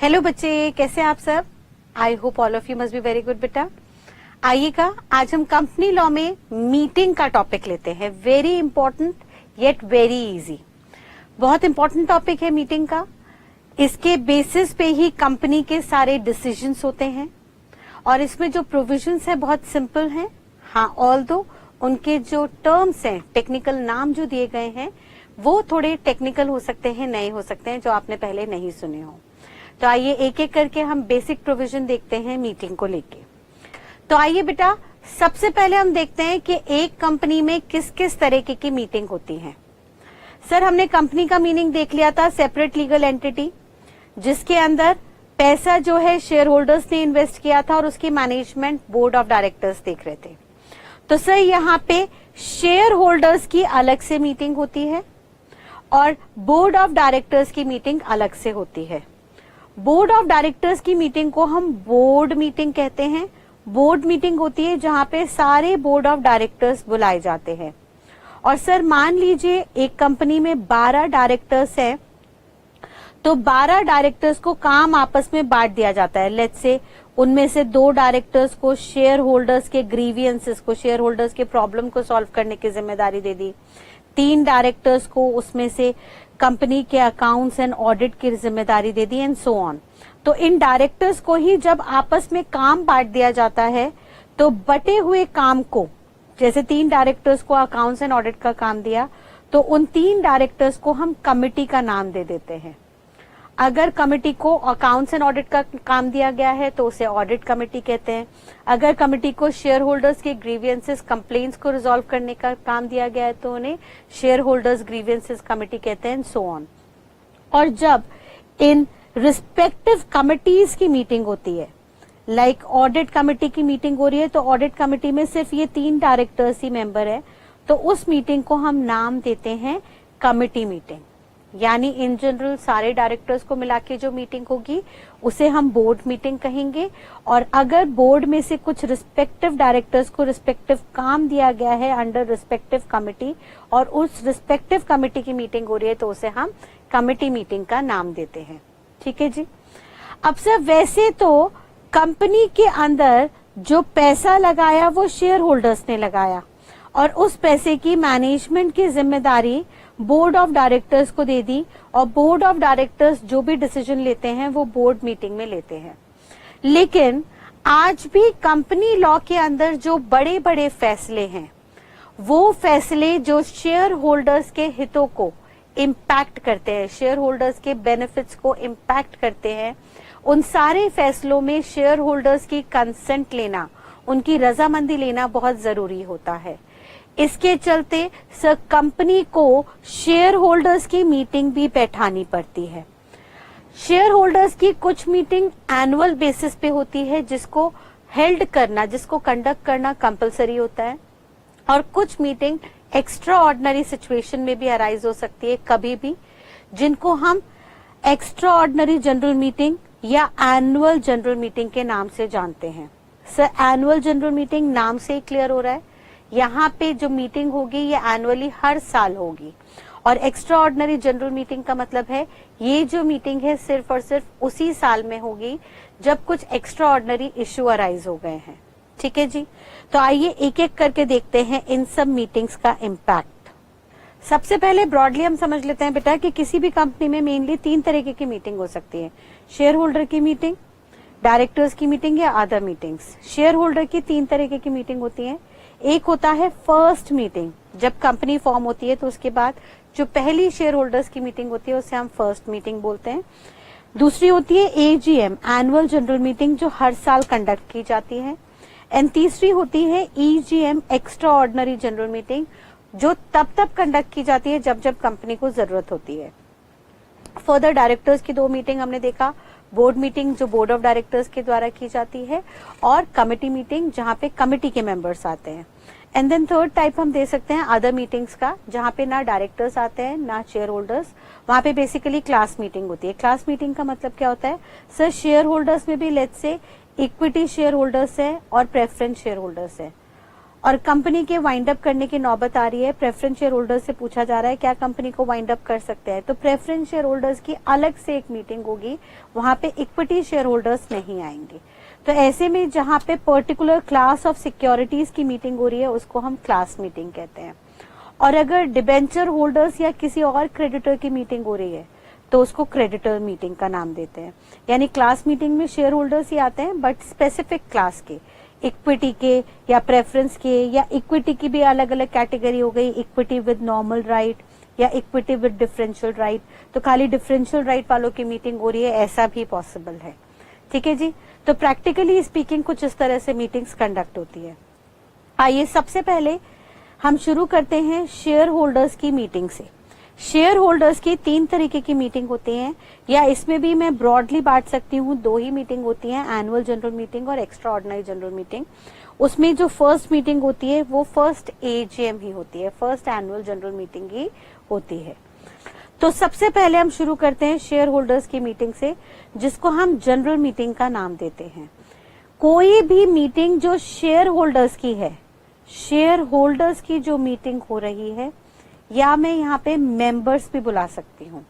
Hello बच्चे, कैसे हैं आप सब? I hope all of you must be very good बेटा। आइएगा, आज हम कंपनी लॉ में मीटिंग का टॉपिक लेते हैं। Very important yet very easy. बहुत इंपॉर्टेंट टॉपिक है मीटिंग का। इसके बेसिस पे ही कंपनी के सारे डिसीजंस होते हैं और इसमें जो प्रोविजंस है बहुत सिंपल हैं। हाँ, ऑल्दो उनके जो टर्म्स हैं, टेक्निकल नाम जो दिए गए हैं वो थोड़े टेक्निकल हो सकते हैं, नए हो सकते हैं जो आपने पहले नहीं सुने हो। तो आइए एक एक करके हम बेसिक प्रोविजन देखते हैं मीटिंग को लेके। तो आइए बेटा, सबसे पहले हम देखते हैं कि एक कंपनी में किस किस तरीके की मीटिंग होती है। सर, हमने कंपनी का मीनिंग देख लिया था, सेपरेट लीगल एंटिटी जिसके अंदर पैसा जो है शेयर होल्डर्स ने इन्वेस्ट किया था और उसकी मैनेजमेंट बोर्ड ऑफ डायरेक्टर्स देख रहे थे। तो सर यहाँ पे शेयर होल्डर्स की अलग से मीटिंग होती है और बोर्ड ऑफ डायरेक्टर्स की मीटिंग अलग से होती है। बोर्ड ऑफ डायरेक्टर्स की मीटिंग को हम बोर्ड मीटिंग कहते हैं। बोर्ड मीटिंग होती है जहां पे सारे बोर्ड ऑफ डायरेक्टर्स बुलाए जाते हैं। और सर मान लीजिए एक कंपनी में 12 डायरेक्टर्स हैं, तो 12 डायरेक्टर्स को काम आपस में बांट दिया जाता है। लेट्स से उनमें से 2 डायरेक्टर्स को शेयर होल्डर्स के ग्रीवियंसेस को, शेयर होल्डर्स के प्रॉब्लम को सॉल्व करने की जिम्मेदारी दे दी। 3 डायरेक्टर्स को उसमें से कंपनी के अकाउंट्स एंड ऑडिट की जिम्मेदारी दे दी एंड सो ऑन। तो इन डायरेक्टर्स को ही जब आपस में काम बांट दिया जाता है तो बटे हुए काम को, जैसे 3 डायरेक्टर्स को अकाउंट्स एंड ऑडिट का काम दिया तो उन 3 डायरेक्टर्स को हम कमिटी का नाम दे देते हैं। अगर कमिटी को अकाउंट्स एंड ऑडिट का काम दिया गया है तो उसे ऑडिट कमेटी कहते हैं। अगर कमेटी को शेयर होल्डर्स के ग्रीवियंसेस कंप्लेंट्स को रिजॉल्व करने का काम दिया गया है तो उन्हें शेयर होल्डर्स ग्रीवियंसेस कमेटी कहते हैं, सो ऑन। और जब इन रिस्पेक्टिव कमिटीज की मीटिंग होती है, लाइक ऑडिट कमेटी की मीटिंग हो रही है तो ऑडिट कमेटी में सिर्फ ये 3 डायरेक्टर्स ही मेंबर है, तो उस मीटिंग को हम नाम देते हैं कमिटी मीटिंग। यानी इन जनरल सारे डायरेक्टर्स को मिला के जो मीटिंग होगी उसे हम बोर्ड मीटिंग कहेंगे। और अगर बोर्ड में से कुछ रिस्पेक्टिव डायरेक्टर्स को रिस्पेक्टिव काम दिया गया है अंडर रिस्पेक्टिव कमिटी और उस रिस्पेक्टिव कमिटी की मीटिंग हो रही है तो उसे हम कमिटी मीटिंग का नाम देते हैं। ठीक है जी। अब सर, वैसे तो कंपनी के अंदर जो पैसा लगाया वो शेयर होल्डर्स ने लगाया और उस पैसे की मैनेजमेंट की जिम्मेदारी बोर्ड ऑफ डायरेक्टर्स को दे दी और बोर्ड ऑफ डायरेक्टर्स जो भी डिसीजन लेते हैं वो बोर्ड मीटिंग में लेते हैं। लेकिन आज भी कंपनी लॉ के अंदर जो बड़े बड़े फैसले हैं वो फैसले जो शेयर होल्डर्स के हितों को इम्पैक्ट करते हैं, शेयर होल्डर्स के बेनिफिट्स को इम्पैक्ट करते हैं, उन सारे फैसलों में शेयर होल्डर्स की कंसेंट लेना, उनकी रजामंदी लेना बहुत जरूरी होता है। इसके चलते सर कंपनी को शेयर होल्डर्स की मीटिंग भी बैठानी पड़ती है। शेयर होल्डर्स की कुछ मीटिंग एनुअल बेसिस पे होती है जिसको हेल्ड करना, जिसको कंडक्ट करना कंपलसरी होता है, और कुछ मीटिंग एक्स्ट्रा ऑर्डिनरी सिचुएशन में भी अराइज हो सकती है कभी भी, जिनको हम एक्स्ट्रा ऑर्डिनरी जनरल मीटिंग या एनुअल जनरल मीटिंग के नाम से जानते हैं। सर एनुअल जनरल मीटिंग नाम से ही क्लियर हो रहा है, यहाँ पे जो मीटिंग होगी ये एनुअली हर साल होगी। और एक्स्ट्रा ऑर्डिनरी जनरल मीटिंग का मतलब है ये जो मीटिंग है सिर्फ और सिर्फ उसी साल में होगी जब कुछ एक्स्ट्रा ऑर्डिनरी इश्यू अराइज हो गए हैं। ठीक है जी। तो आइए एक एक करके देखते हैं इन सब मीटिंग्स का इम्पैक्ट। सबसे पहले ब्रॉडली हम समझ लेते हैं बेटा कि किसी भी कंपनी में मेनली 3 तरीके की मीटिंग हो सकती है, शेयर होल्डर की मीटिंग, डायरेक्टर्स की मीटिंग या अदर मीटिंग्स। शेयर होल्डर की 3 तरीके की मीटिंग होती है। एक होता है फर्स्ट मीटिंग, जब कंपनी फॉर्म होती है तो उसके बाद जो पहली शेयर होल्डर्स की मीटिंग होती है उसे हम फर्स्ट मीटिंग बोलते हैं। दूसरी होती है एजीएम, एनुअल जनरल मीटिंग, जो हर साल कंडक्ट की जाती है। एंड तीसरी होती है EGM, extra ordinary general meeting, जो तब कंडक्ट की जाती है जब जब कंपनी को जरूरत होती है। फर्दर डायरेक्टर्स की 2 मीटिंग हमने देखा, बोर्ड मीटिंग जो बोर्ड ऑफ डायरेक्टर्स के द्वारा की जाती है और कमिटी मीटिंग जहां पे कमिटी के मेंबर्स आते हैं। एंड देन थर्ड टाइप हम दे सकते हैं अदर मीटिंग्स का, जहां पे ना डायरेक्टर्स आते हैं ना शेयर होल्डर्स, वहां पे बेसिकली क्लास मीटिंग होती है। क्लास मीटिंग का मतलब क्या होता है सर, शेयर होल्डर्स में भी let's say equity share holders है और प्रेफरेंस शेयर होल्डर्स है। और कंपनी के वाइंड अप करने की नौबत आ रही है। प्रेफरेंस शेयर होल्डर्स से पूछा जा रहा है क्या कंपनी को वाइंड अप कर सकते हैं, तो प्रेफरेंस शेयर होल्डर्स की अलग से एक मीटिंग होगी, वहां पे इक्विटी शेयर होल्डर्स नहीं आएंगे। तो ऐसे में जहां पे पर्टिकुलर क्लास ऑफ सिक्योरिटीज की मीटिंग हो रही है उसको हम क्लास मीटिंग कहते हैं। और अगर डिबेंचर होल्डर्स या किसी और क्रेडिटर की मीटिंग हो रही है तो उसको क्रेडिटर मीटिंग का नाम देते हैं। यानी क्लास मीटिंग में शेयर होल्डर्स ही आते हैं बट स्पेसिफिक क्लास के, इक्विटी के या प्रेफरेंस के, या इक्विटी की भी अलग अलग कैटेगरी हो गई, इक्विटी विद नॉर्मल राइट या इक्विटी विद डिफरेंशियल राइट। तो खाली डिफरेंशियल राइट वालों की मीटिंग हो रही है ऐसा भी पॉसिबल है। ठीक है जी, तो प्रैक्टिकली स्पीकिंग कुछ इस तरह से मीटिंग्स कंडक्ट होती है। आइए सबसे पहले हम शुरू करते हैं शेयर होल्डर्स की मीटिंग से। शेयर होल्डर्स की 3 तरीके की मीटिंग होती हैं, या इसमें भी मैं ब्रॉडली बांट सकती हूँ, 2 ही मीटिंग होती हैं, एनुअल जनरल मीटिंग और एक्स्ट्रा ऑर्डिनरी जनरल मीटिंग। उसमें जो फर्स्ट मीटिंग होती है वो फर्स्ट एजीएम ही होती है, फर्स्ट एनुअल जनरल मीटिंग ही होती है। तो सबसे पहले हम शुरू करते हैं शेयर होल्डर्स की मीटिंग से, जिसको हम जनरल मीटिंग का नाम देते हैं। कोई भी मीटिंग जो शेयर होल्डर्स की है, शेयर होल्डर्स की जो मीटिंग हो रही है, या मैं यहाँ पे मेंबर्स भी बुला सकती हूँ,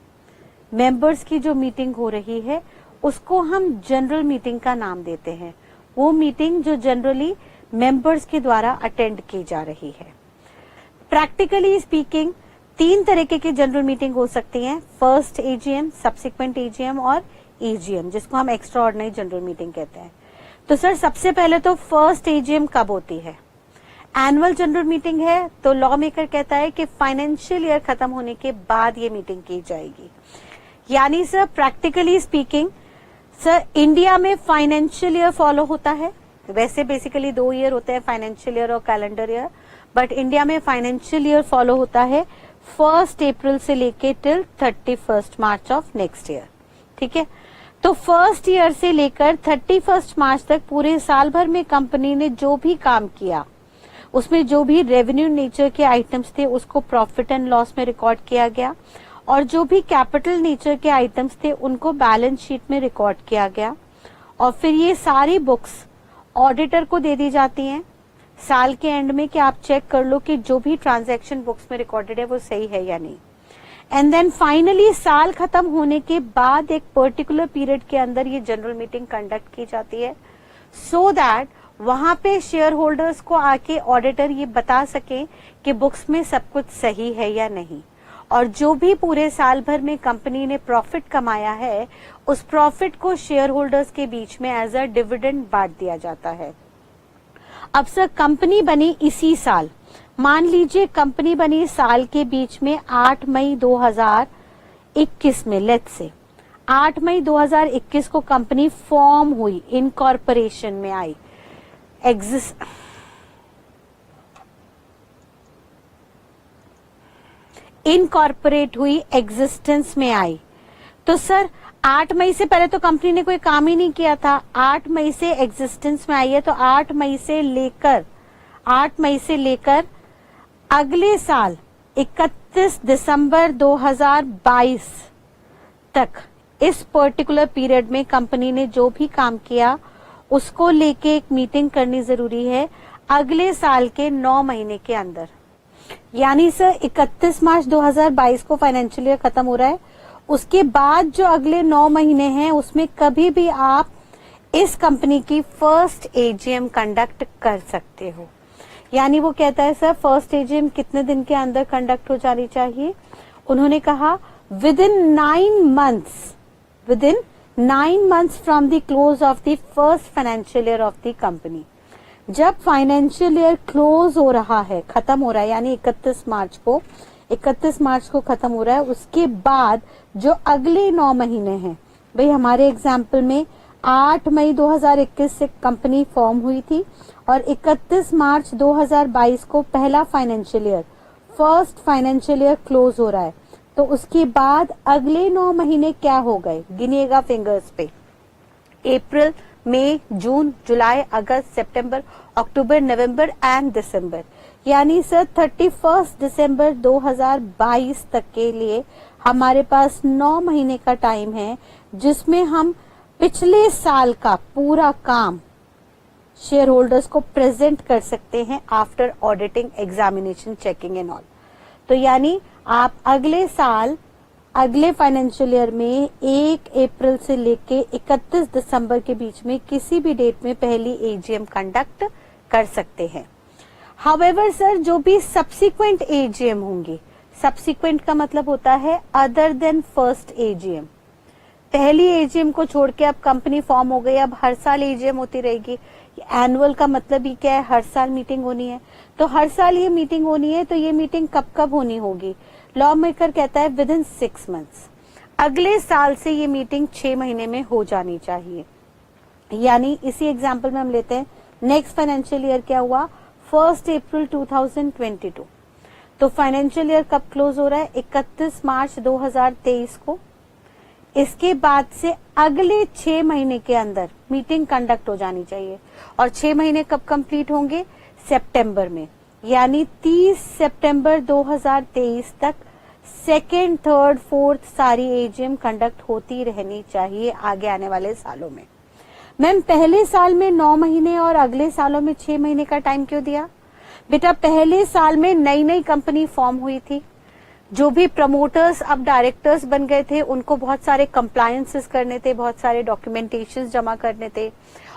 मेंबर्स की जो मीटिंग हो रही है उसको हम जनरल मीटिंग का नाम देते हैं। वो मीटिंग जो जनरली मेंबर्स के द्वारा अटेंड की जा रही है। प्रैक्टिकली स्पीकिंग 3 तरीके की जनरल मीटिंग हो सकती हैं, फर्स्ट एजीएम, सब्सिक्वेंट एजीएम और ईजीएम, जिसको हम एक्स्ट्रा ऑर्डिनरी जनरल मीटिंग कहते हैं। तो सर सबसे पहले तो फर्स्ट एजीएम कब होती है? एनुअल जनरल मीटिंग है तो लॉ मेकर कहता है कि फाइनेंशियल ईयर खत्म होने के बाद ये मीटिंग की जाएगी। यानी sir practically speaking sir India में फाइनेंशियल ईयर फॉलो होता है, वैसे बेसिकली 2 ईयर होते हैं, फाइनेंशियल ईयर और कैलेंडर ईयर, बट इंडिया में फाइनेंशियल ईयर फॉलो होता है 1 अप्रैल से लेके till 31 March of next year. ठीक है, तो फर्स्ट ईयर से लेकर 31 मार्च तक पूरे साल भर में कंपनी ने जो भी काम किया, उसमें जो भी रेवेन्यू नेचर के आइटम्स थे उसको प्रॉफिट एंड लॉस में रिकॉर्ड किया गया, और जो भी कैपिटल नेचर के आइटम्स थे उनको बैलेंस शीट में रिकॉर्ड किया गया। और फिर ये सारी बुक्स ऑडिटर को दे दी जाती हैं साल के एंड में कि आप चेक कर लो कि जो भी ट्रांजैक्शन बुक्स में रिकॉर्डेड है वो सही है या नहीं। एंड देन फाइनली साल खत्म होने के बाद एक पर्टिकुलर पीरियड के अंदर ये जनरल मीटिंग कंडक्ट की जाती है, सो दैट वहां पे शेयर होल्डर्स को आके ऑडिटर ये बता सके कि बुक्स में सब कुछ सही है या नहीं, और जो भी पूरे साल भर में कंपनी ने प्रॉफिट कमाया है उस प्रॉफिट को शेयर होल्डर्स के बीच में एज अ डिविडेंड बांट दिया जाता है। अब सर कंपनी बनी इसी साल, मान लीजिए कंपनी बनी साल के बीच में 8 मई 2021 में, लेट्स से 8 मई 2021 को कंपनी फॉर्म हुई, इनकॉर्पोरेशन में आई, इनकॉर्पोरेट हुई, एग्जिस्टेंस में आई। तो सर 8 मई से पहले तो कंपनी ने कोई काम ही नहीं किया था, 8 मई से एग्जिस्टेंस में आई है, तो 8 मई से लेकर अगले साल 31 दिसंबर 2022 तक इस पर्टिकुलर पीरियड में कंपनी ने जो भी काम किया उसको लेके एक मीटिंग करनी जरूरी है अगले साल के 9 महीने के अंदर। यानी सर 31 मार्च 2022 को फाइनेंशियल ईयर खत्म हो रहा है, उसके बाद जो अगले 9 महीने हैं उसमें कभी भी आप इस कंपनी की फर्स्ट एजीएम कंडक्ट कर सकते हो। यानी वो कहता है सर फर्स्ट एजीएम कितने दिन के अंदर कंडक्ट हो जानी चाहिए? उन्होंने कहा within 9 months from the close of the first financial year of the company. जब फाइनेंशियल ईयर क्लोज हो रहा है, खत्म हो रहा है, यानी 31 मार्च को खत्म हो रहा है, उसके बाद जो अगले 9 महीने हैं, भाई हमारे एग्जाम्पल में 8 मई 2021 से कंपनी फॉर्म हुई थी और 31 मार्च 2022 को पहला financial year, first financial year close हो रहा है, तो उसके बाद अगले 9 महीने क्या हो गए, गिनिएगा फिंगर्स पे, अप्रैल, मई, जून, जुलाई, अगस्त, सितंबर, अक्टूबर, नवंबर एंड दिसंबर। यानी सर 31 दिसंबर 2022 तक के लिए हमारे पास 9 महीने का टाइम है जिसमें हम पिछले साल का पूरा काम शेयर होल्डर्स को प्रेजेंट कर सकते हैं after auditing, examination, checking and all. तो यानी आप अगले साल, अगले फाइनेंशियल ईयर में 1 अप्रैल से लेके 31 दिसंबर के बीच में किसी भी डेट में पहली एजीएम कंडक्ट कर सकते हैं। हाउएवर सर, जो भी सब्सिक्वेंट एजीएम होंगी, सब्सिक्वेंट का मतलब होता है अदर देन फर्स्ट एजीएम, पहली एजीएम को छोड़ के अब कंपनी फॉर्म हो गई, अब हर साल एजीएम होती रहेगी। एनुअल का मतलब ही क्या है, हर साल मीटिंग होनी है। तो हर साल ये मीटिंग होनी है, तो ये मीटिंग कब कब होनी होगी? लॉ मेकर कहता है विद इन 6 मंथ्स, अगले साल से ये मीटिंग 6 महीने में हो जानी चाहिए। यानी इसी एग्जाम्पल में हम लेते हैं, नेक्स्ट फाइनेंशियल ईयर क्या हुआ, 1 अप्रैल 2022। तो फाइनेंशियल ईयर कब क्लोज हो रहा है, 31 मार्च 2023 को। इसके बाद से अगले 6 महीने के अंदर मीटिंग कंडक्ट हो जानी चाहिए। और 6 महीने कब कंप्लीट होंगे, सितंबर में। यानी 30 सितंबर 2023 तक सेकेंड, थर्ड, फोर्थ सारी एजीएम कंडक्ट होती रहनी चाहिए आगे आने वाले सालों में। मैम पहले साल में 9 महीने और अगले सालों में 6 महीने का टाइम क्यों दिया? बेटा पहले साल में नई नई कंपनी फॉर्म हुई थी, जो भी प्रमोटर्स अब डायरेक्टर्स बन गए थे उनको बहुत सारे कंप्लायंसेस करने थे, बहुत सारे डॉक्यूमेंटेशंस जमा करने थे,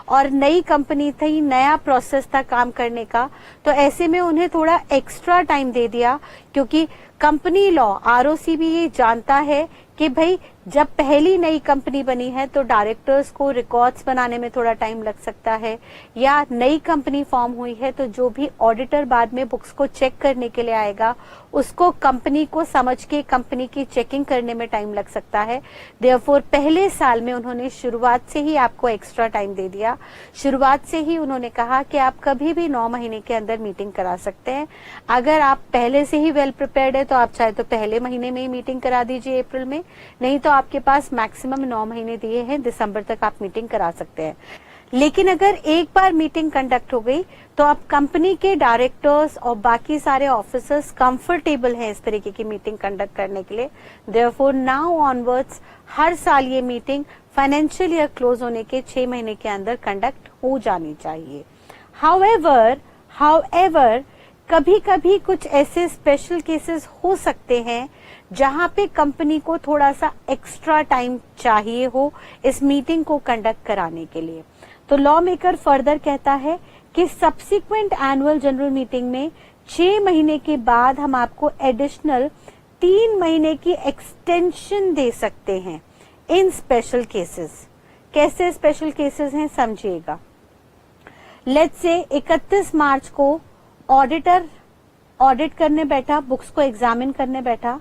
और नई कंपनी थी, नया प्रोसेस था काम करने का। तो ऐसे में उन्हें थोड़ा एक्स्ट्रा टाइम दे दिया, क्योंकि कंपनी लॉ, आरओसी भी ये जानता है कि भाई जब पहली नई कंपनी बनी है तो डायरेक्टर्स को रिकॉर्ड्स बनाने में थोड़ा टाइम लग सकता है, या नई कंपनी फॉर्म हुई है तो जो भी ऑडिटर बाद में बुक्स को चेक करने के लिए आएगा उसको कंपनी को समझ के कंपनी की चेकिंग करने में टाइम लग सकता है। देयरफॉर पहले साल में उन्होंने शुरुआत से ही आपको एक्स्ट्रा टाइम दे दिया। शुरुआत से ही उन्होंने कहा कि आप कभी भी 9 महीने के अंदर मीटिंग करा सकते हैं। अगर आप पहले से ही वेल प्रिपेयर्ड है तो आप चाहे तो पहले महीने में ही मीटिंग करा दीजिए अप्रैल में, नहीं तो आपके पास मैक्सिमम 9 महीने दिए हैं, दिसंबर तक आप मीटिंग करा सकते हैं। लेकिन अगर एक बार मीटिंग कंडक्ट हो गई तो अब कंपनी के डायरेक्टर्स और बाकी सारे ऑफिसर्स कंफर्टेबल हैं इस तरीके की मीटिंग कंडक्ट करने के लिए। देयरफॉर नाउ ऑनवर्ड्स हर साल ये मीटिंग फाइनेंशियल ईयर क्लोज होने के 6 महीने के अंदर कंडक्ट हो जानी चाहिए। हाउएवर कभी कभी कुछ ऐसे स्पेशल केसेस हो सकते हैं जहां पे कंपनी को थोड़ा सा एक्स्ट्रा टाइम चाहिए हो इस मीटिंग को कंडक्ट कराने के लिए। तो लॉ मेकर फर्दर कहता है कि सब्सिक्वेंट एनुअल जनरल मीटिंग में 6 महीने के बाद हम आपको एडिशनल 3 महीने की एक्सटेंशन दे सकते हैं इन स्पेशल केसेस। कैसे स्पेशल केसेस हैं समझिएगा। लेट्स से 31 मार्च को ऑडिटर ऑडिट करने बैठा, बुक्स को एग्जामिन करने बैठा,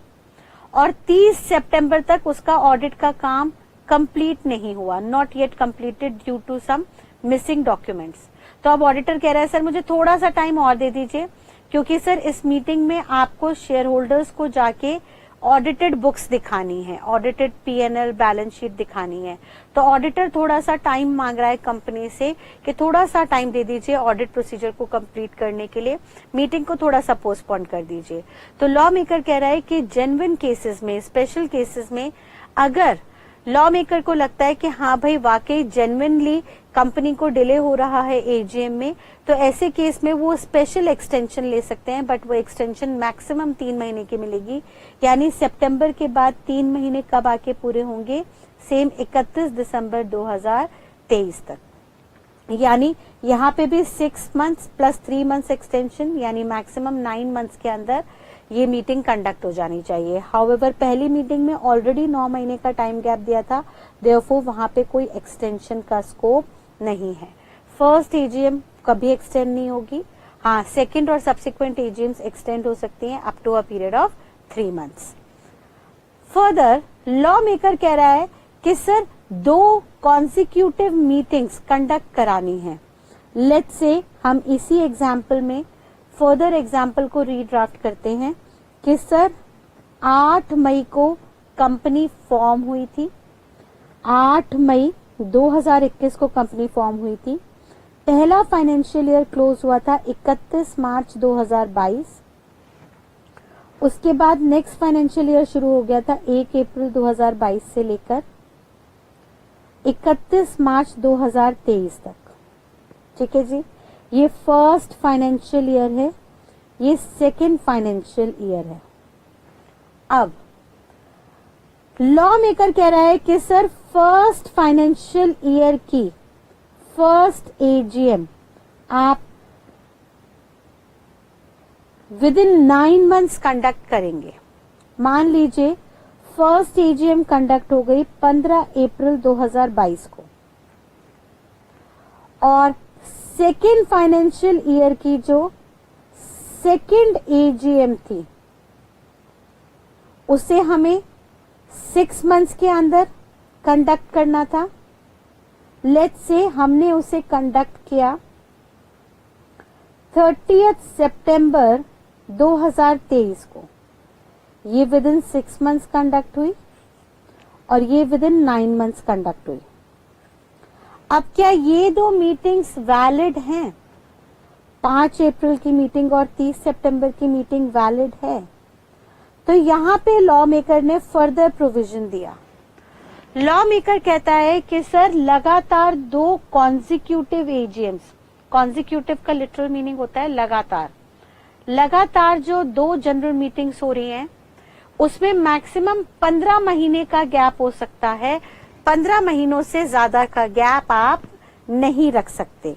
और 30 सितंबर तक उसका ऑडिट का काम कंप्लीट नहीं हुआ, not yet completed due to some missing documents. तो अब ऑडिटर कह रहा है सर मुझे थोड़ा सा टाइम और दे दीजिए, क्योंकि सर इस मीटिंग में आपको शेयर होल्डर्स को जाके ऑडिटेड बुक्स दिखानी है, ऑडिटेड पीएनएल बैलेंस शीट दिखानी है। तो ऑडिटर थोड़ा सा टाइम मांग रहा है कंपनी से कि थोड़ा सा टाइम दे दीजिए ऑडिट प्रोसीजर को कंप्लीट करने के लिए, मीटिंग को थोड़ा सा पोस्टपोन कर दीजिए। तो लॉ मेकर कह रहा है कि जेन्युइन केसेस में, स्पेशल केसेस में अगर लॉ मेकर को लगता है कि हाँ भाई वाकई जेन्युइनली कंपनी को डिले हो रहा है एजीएम में, तो ऐसे केस में वो स्पेशल एक्सटेंशन ले सकते हैं, बट वो एक्सटेंशन मैक्सिमम 3 महीने की मिलेगी। यानी सितंबर के बाद 3 महीने कब आके पूरे होंगे, सेम 31 दिसंबर 2023 तक। यानी यहाँ पे भी 6 मंथ्स प्लस 3 मंथ्स एक्सटेंशन, यानी मैक्सिमम 9 मंथ्स के अंदर ये मीटिंग कंडक्ट हो जानी चाहिए। हाउएवर पहली मीटिंग में ऑलरेडी 9 महीने का टाइम गैप दिया था, देयरफॉर वहां पे कोई एक्सटेंशन का स्कोप नहीं है। फर्स्ट एजीएम कभी एक्सटेंड नहीं होगी, हाँ सेकंड और सब्सिक्वेंट एजीएम्स एक्सटेंड हो सकती हैं up to a period of 3 months. Further law maker कह रहा है कि सर 2 कॉन्सिक्यूटिव मीटिंग्स कंडक्ट करानी है। लेट्स से हम इसी एग्जाम्पल में फर्दर एग्जाम्पल को रीड्राफ्ट करते हैं कि सर 8 मई को कंपनी फॉर्म हुई थी, 8 मई 2021 को कंपनी फॉर्म हुई थी। पहला फाइनेंशियल ईयर क्लोज हुआ था 31 मार्च 2022। उसके बाद नेक्स्ट फाइनेंशियल ईयर शुरू हो गया था 1 अप्रैल 2022 से लेकर 31 मार्च 2023 तक। ठीक है जी, ये फर्स्ट फाइनेंशियल ईयर है, ये सेकेंड फाइनेंशियल ईयर है। अब लॉ मेकर कह रहा है कि सर फर्स्ट फाइनेंशियल ईयर की फर्स्ट एजीएम आप विद इन 9 मंथ्स कंडक्ट करेंगे। मान लीजिए फर्स्ट एजीएम कंडक्ट हो गई 15 अप्रैल 2022 को, और सेकेंड फाइनेंशियल ईयर की जो सेकेंड एजीएम थी उसे हमें 6 मंथ्स के अंदर कंडक्ट करना था। लेट्स से हमने उसे कंडक्ट किया 30 सितंबर 2023 को। ये विद इन 6 मंथ्स कंडक्ट हुई और ये विद इन 9 मंथ्स कंडक्ट हुई। अब क्या ये दो मीटिंग्स वैलिड हैं? 5 अप्रैल की मीटिंग और 30 सितंबर की मीटिंग वैलिड है? तो यहां पे लॉ मेकर ने फर्दर प्रोविजन दिया। लॉ मेकर कहता है कि सर लगातार 2 कॉन्जिक्यूटिव एजीएम्स, कॉन्जिक्यूटिव का लिटरल मीनिंग होता है लगातार, लगातार जो 2 जनरल मीटिंग्स हो रही हैं उसमें मैक्सिमम 15 महीने का गैप हो सकता है। 15 महीनों से ज्यादा का गैप आप नहीं रख सकते।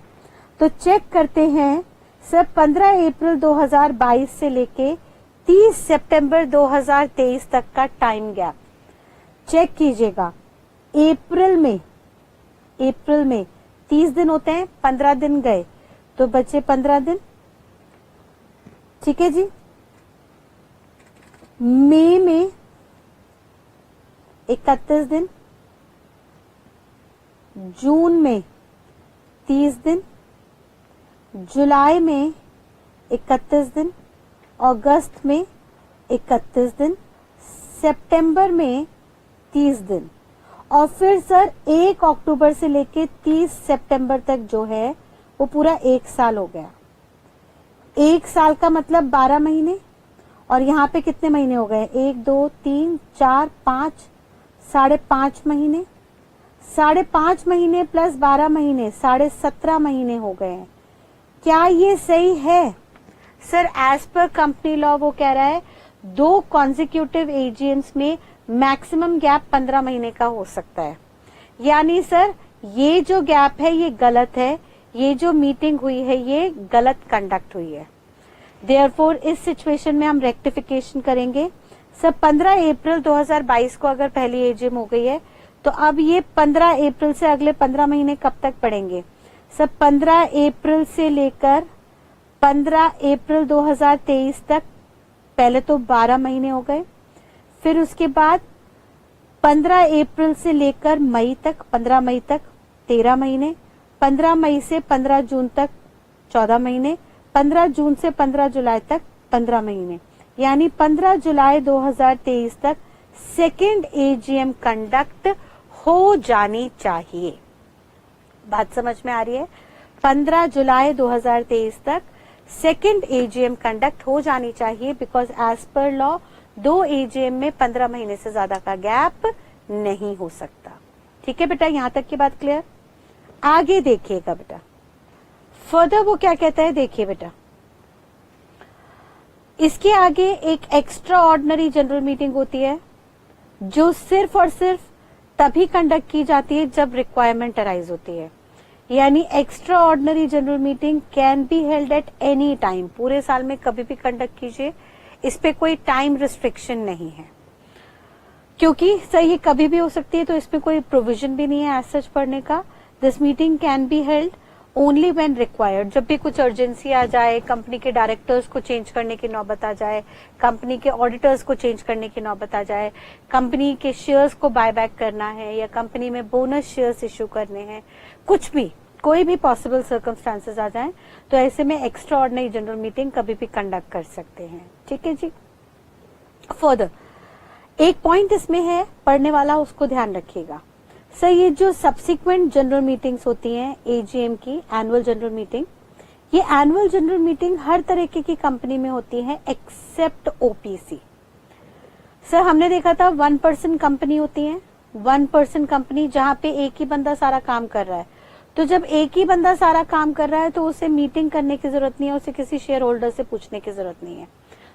तो चेक करते हैं सर 15 अप्रैल 2022 से लेके 30 सितंबर 2023 तक का टाइम गैप चेक कीजिएगा। अप्रैल में 30 दिन होते हैं, 15 दिन गए तो बचे 15 दिन, ठीक है जी। मई में 31 दिन, जून में 30 दिन, जुलाई में 31 दिन, अगस्त में 31 दिन, सितंबर में 30 दिन, और फिर सर 1 अक्टूबर से लेके 30 सितंबर तक जो है वो पूरा 1 साल हो गया। 1 साल का मतलब 12 महीने, और यहाँ पे कितने महीने हो गए? 1 2 3 4 5, 5.5 महीने, 5.5 महीने प्लस 12 महीने, 17.5 महीने हो गए हैं। क्या ये सही है? Sir as per company law वो कह रहा है 2 कॉन्जिक्यूटिव एजीएम्स में मैक्सिमम गैप 15 महीने का हो सकता है। यानी सर ये जो गैप है ये गलत है, ये जो मीटिंग हुई है ये गलत कंडक्ट हुई है। देयरफॉर इस सिचुएशन में हम रेक्टिफिकेशन करेंगे। सर 15 अप्रैल 2022 को अगर पहली एजीएम हो गई है तो अब ये 15 अप्रैल से अगले 15 महीने कब तक पड़ेंगे? सर 15 अप्रैल से लेकर 15 अप्रैल 2023 तक, पहले तो 12 महीने हो गए, फिर उसके बाद 15 अप्रैल से लेकर मई तक, 15 मई तक 13 महीने, 15 मई से 15 जून तक 14 महीने, 15 जून से 15 जुलाई तक 15 महीने, यानी 15 जुलाई 2023 तक सेकेंड एजीएम कंडक्ट हो जानी चाहिए। बात समझ में आ रही है? 15 जुलाई 2023 तक सेकेंड एजीएम कंडक्ट हो जानी चाहिए, because as per law 2 AGM में 15 महीने से ज्यादा का गैप नहीं हो सकता। ठीक है बेटा, यहां तक की बात क्लियर? आगे देखिएगा बेटा, फर्दर वो क्या कहता है, देखिए बेटा। इसके आगे एक एक्स्ट्रा ऑर्डिनरी जनरल मीटिंग होती है जो सिर्फ और सिर्फ तभी कंडक्ट की जाती है जब रिक्वायरमेंट अराइज होती है। यानी extra ordinary general meeting can be held at any time, पूरे साल में कभी भी कंडक्ट कीजिए, इस पे कोई टाइम रिस्ट्रिक्शन नहीं है, क्योंकि सर ये कभी भी हो सकती है तो इसमें कोई प्रोविजन भी नहीं है एज सच पढ़ने का। This meeting can be held only when required, जब भी कुछ अर्जेंसी आ जाए, कंपनी के डायरेक्टर्स को चेंज करने की नौबत आ जाए, कंपनी के ऑडिटर्स को चेंज करने की नौबत आ जाए, कंपनी के शेयर्स को बायबैक करना है या कंपनी में बोनस शेयर्स इश्यू करने हैं, कुछ भी कोई भी पॉसिबल सर्कमस्टांसेस आ जाएं तो ऐसे में एक्स्ट्रा ऑर्डिनरी जनरल मीटिंग कभी भी कंडक्ट कर सकते हैं। ठीक है जी। फर्दर एक पॉइंट इसमें है, पढ़ने वाला उसको ध्यान रखिएगा। सर ये जो सब्सिक्वेंट जनरल मीटिंग्स होती हैं एजीएम की, एनुअल जनरल मीटिंग, ये एनुअल जनरल मीटिंग हर तरीके की कंपनी में होती है एक्सेप्ट ओपीसी। सर हमने देखा था 1% कंपनी होती है, 1% कंपनी जहां पे एक ही बंदा सारा काम कर रहा है, तो जब एक ही बंदा सारा काम कर रहा है तो उसे मीटिंग करने की जरूरत नहीं है, उसे किसी शेयर होल्डर से पूछने की जरूरत नहीं है।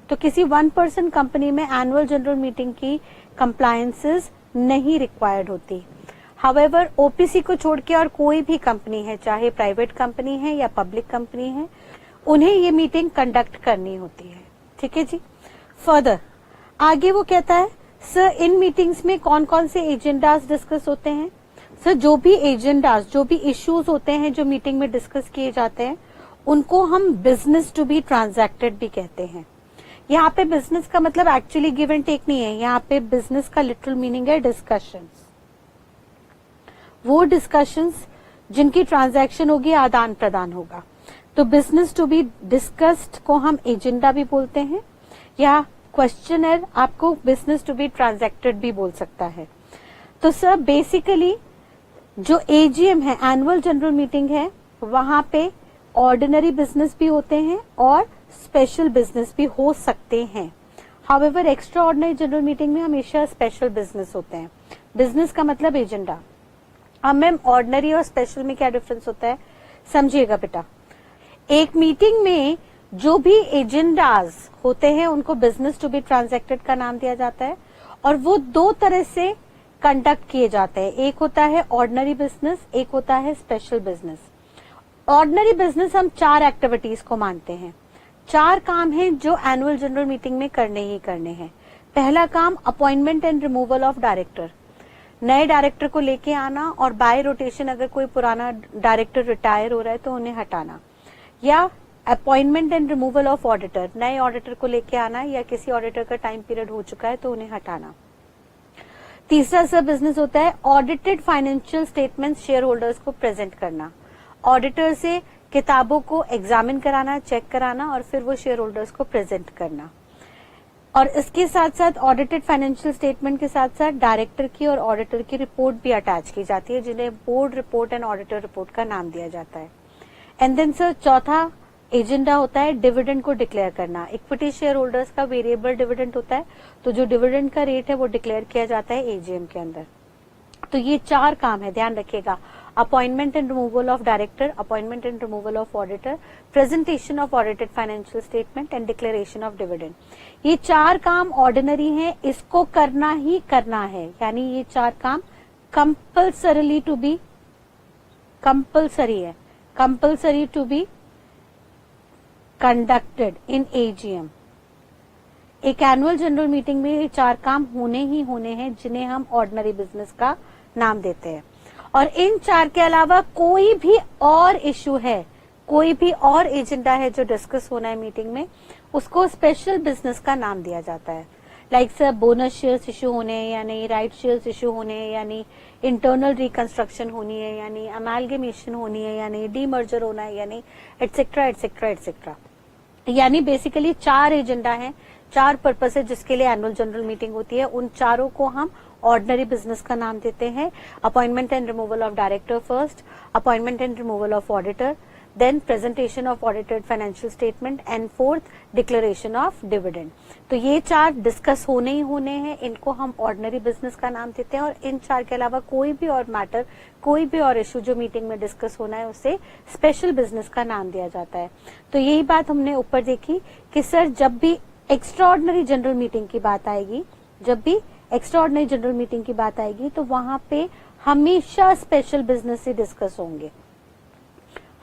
तो किसी 1% कंपनी में एनुअल जनरल मीटिंग की कंप्लायंसेस नहीं रिक्वायर्ड होती। हाउएवर ओपीसी को छोड़ के और कोई भी कंपनी है, चाहे प्राइवेट कंपनी है या पब्लिक कंपनी है, उन्हें ये मीटिंग कंडक्ट करनी होती है। ठीक है जी। फर्दर आगे वो कहता है, सर इन मीटिंग्स में कौन कौन से एजेंडास डिस्कस होते हैं। सर जो भी एजेंडास, जो भी इश्यूज होते हैं जो मीटिंग में डिस्कस किए जाते हैं, उनको हम बिजनेस टू बी ट्रांजैक्टेड भी कहते हैं। यहाँ पे बिजनेस का मतलब एक्चुअली गिव एंड टेक नहीं है, यहाँ पे बिजनेस का लिटरल मीनिंग है डिस्कशंस। वो डिस्कशंस जिनकी ट्रांजैक्शन होगी, आदान प्रदान होगा। तो बिजनेस टू बी डिस्कस्ड को हम एजेंडा भी बोलते हैं, या क्वेश्चनर आपको बिजनेस टू बी ट्रांजैक्टेड भी बोल सकता है। तो सर बेसिकली जो एजीएम है, एनुअल जनरल मीटिंग है, वहां पे ऑर्डिनरी बिजनेस भी होते हैं और स्पेशल बिजनेस भी हो सकते हैं। However extra ordinary general meeting में हमेशा स्पेशल बिजनेस होते हैं। बिजनेस का मतलब एजेंडा। अब मैम ऑर्डिनरी और स्पेशल में क्या डिफरेंस होता है, समझिएगा बेटा। एक मीटिंग में जो भी एजेंडाज होते हैं उनको बिजनेस टू बी ट्रांजैक्टेड का नाम दिया जाता है, और वो दो तरह से कंडक्ट किए जाते हैं। एक होता है ऑर्डिनरी बिजनेस, एक होता है स्पेशल बिजनेस। ऑर्डिनरी बिजनेस हम 4 एक्टिविटीज को मानते हैं, 4 काम हैं जो एनुअल जनरल मीटिंग में करने ही करने हैं। पहला काम appointment and removal of director, नए डायरेक्टर को लेके आना, और बाय रोटेशन अगर कोई पुराना डायरेक्टर रिटायर हो रहा है तो उन्हें हटाना। या appointment and removal of auditor, नए ऑडिटर को लेके आना, या किसी ऑडिटर का टाइम पीरियड हो चुका है तो उन्हें हटाना। तीसरा सब बिजनेस होता है audited financial statements share holders को प्रेजेंट करना, ऑडिटर से किताबों को एग्जामिन कराना, चेक कराना, और फिर वो शेयर होल्डर्स को प्रेजेंट करना। और इसके साथ साथ ऑडिटेड फाइनेंशियल स्टेटमेंट के साथ साथ डायरेक्टर की और ऑडिटर की रिपोर्ट भी अटैच की जाती है, जिन्हें board report and auditor report का नाम दिया जाता है। एंड देन सर चौथा एजेंडा होता है डिविडेंड को डिक्लेयर करना। इक्विटी शेयर होल्डर्स का वेरिएबल डिविडेंड होता है, तो जो डिविडेंड का रेट है वो डिक्लेयर किया जाता है एजीएम के अंदर। तो ये 4 काम है, ध्यान रखिएगा। Appointment and removal of director, appointment and removal of auditor, presentation of audited financial statement and declaration of dividend. ये 4 काम ऑर्डिनरी हैं, इसको करना ही करना है, यानी ये 4 काम कंपल्सरी टू बी, कंपल्सरी है, compulsory to be conducted in AGM. एक एनुअल जनरल मीटिंग में ये 4 काम होने ही होने हैं, जिन्हें हम ऑर्डिनरी बिजनेस का नाम देते हैं। और इन 4 के अलावा कोई भी और इश्यू है, कोई भी और एजेंडा है जो डिस्कस होना है मीटिंग में, उसको स्पेशल बिजनेस का नाम दिया जाता है। Like sir bonus shares issue होने हैं या नहीं, राइट शेयर्स इश्यू होने हैं या नहीं, इंटरनल रिकंस्ट्रक्शन होनी है या नहीं, अमालगेमेशन होनी है या नहीं, डीमर्जर होना है या नहीं, एटसेट्रा एटसेट्रा एटसेट्रा। यानी बेसिकली 4 एजेंडा हैं, 4 पर्पस है जिसके लिए एनुअल जनरल मीटिंग होती है। उन चारों को हम ऑर्डिनरी बिजनेस का नाम देते हैं। Appointment and removal of director first, appointment and removal of auditor, then presentation of audited financial statement, and fourth declaration of dividend. तो ये 4 डिस्कस होने ही होने हैं, इनको हम ऑर्डिनरी बिजनेस का नाम देते हैं। और इन 4 के अलावा कोई भी और मैटर, कोई भी और इश्यू जो मीटिंग में डिस्कस होना है, उसे स्पेशल बिजनेस का नाम दिया जाता है। तो यही बात हमने ऊपर देखी कि सर जब भी एक्स्ट्रा ऑर्डिनरी जनरल मीटिंग की बात आएगी, जब भी एक्स्ट्रा ऑर्डिनरी जनरल मीटिंग की बात आएगी, तो वहां पे हमेशा स्पेशल बिजनेस से डिस्कस होंगे।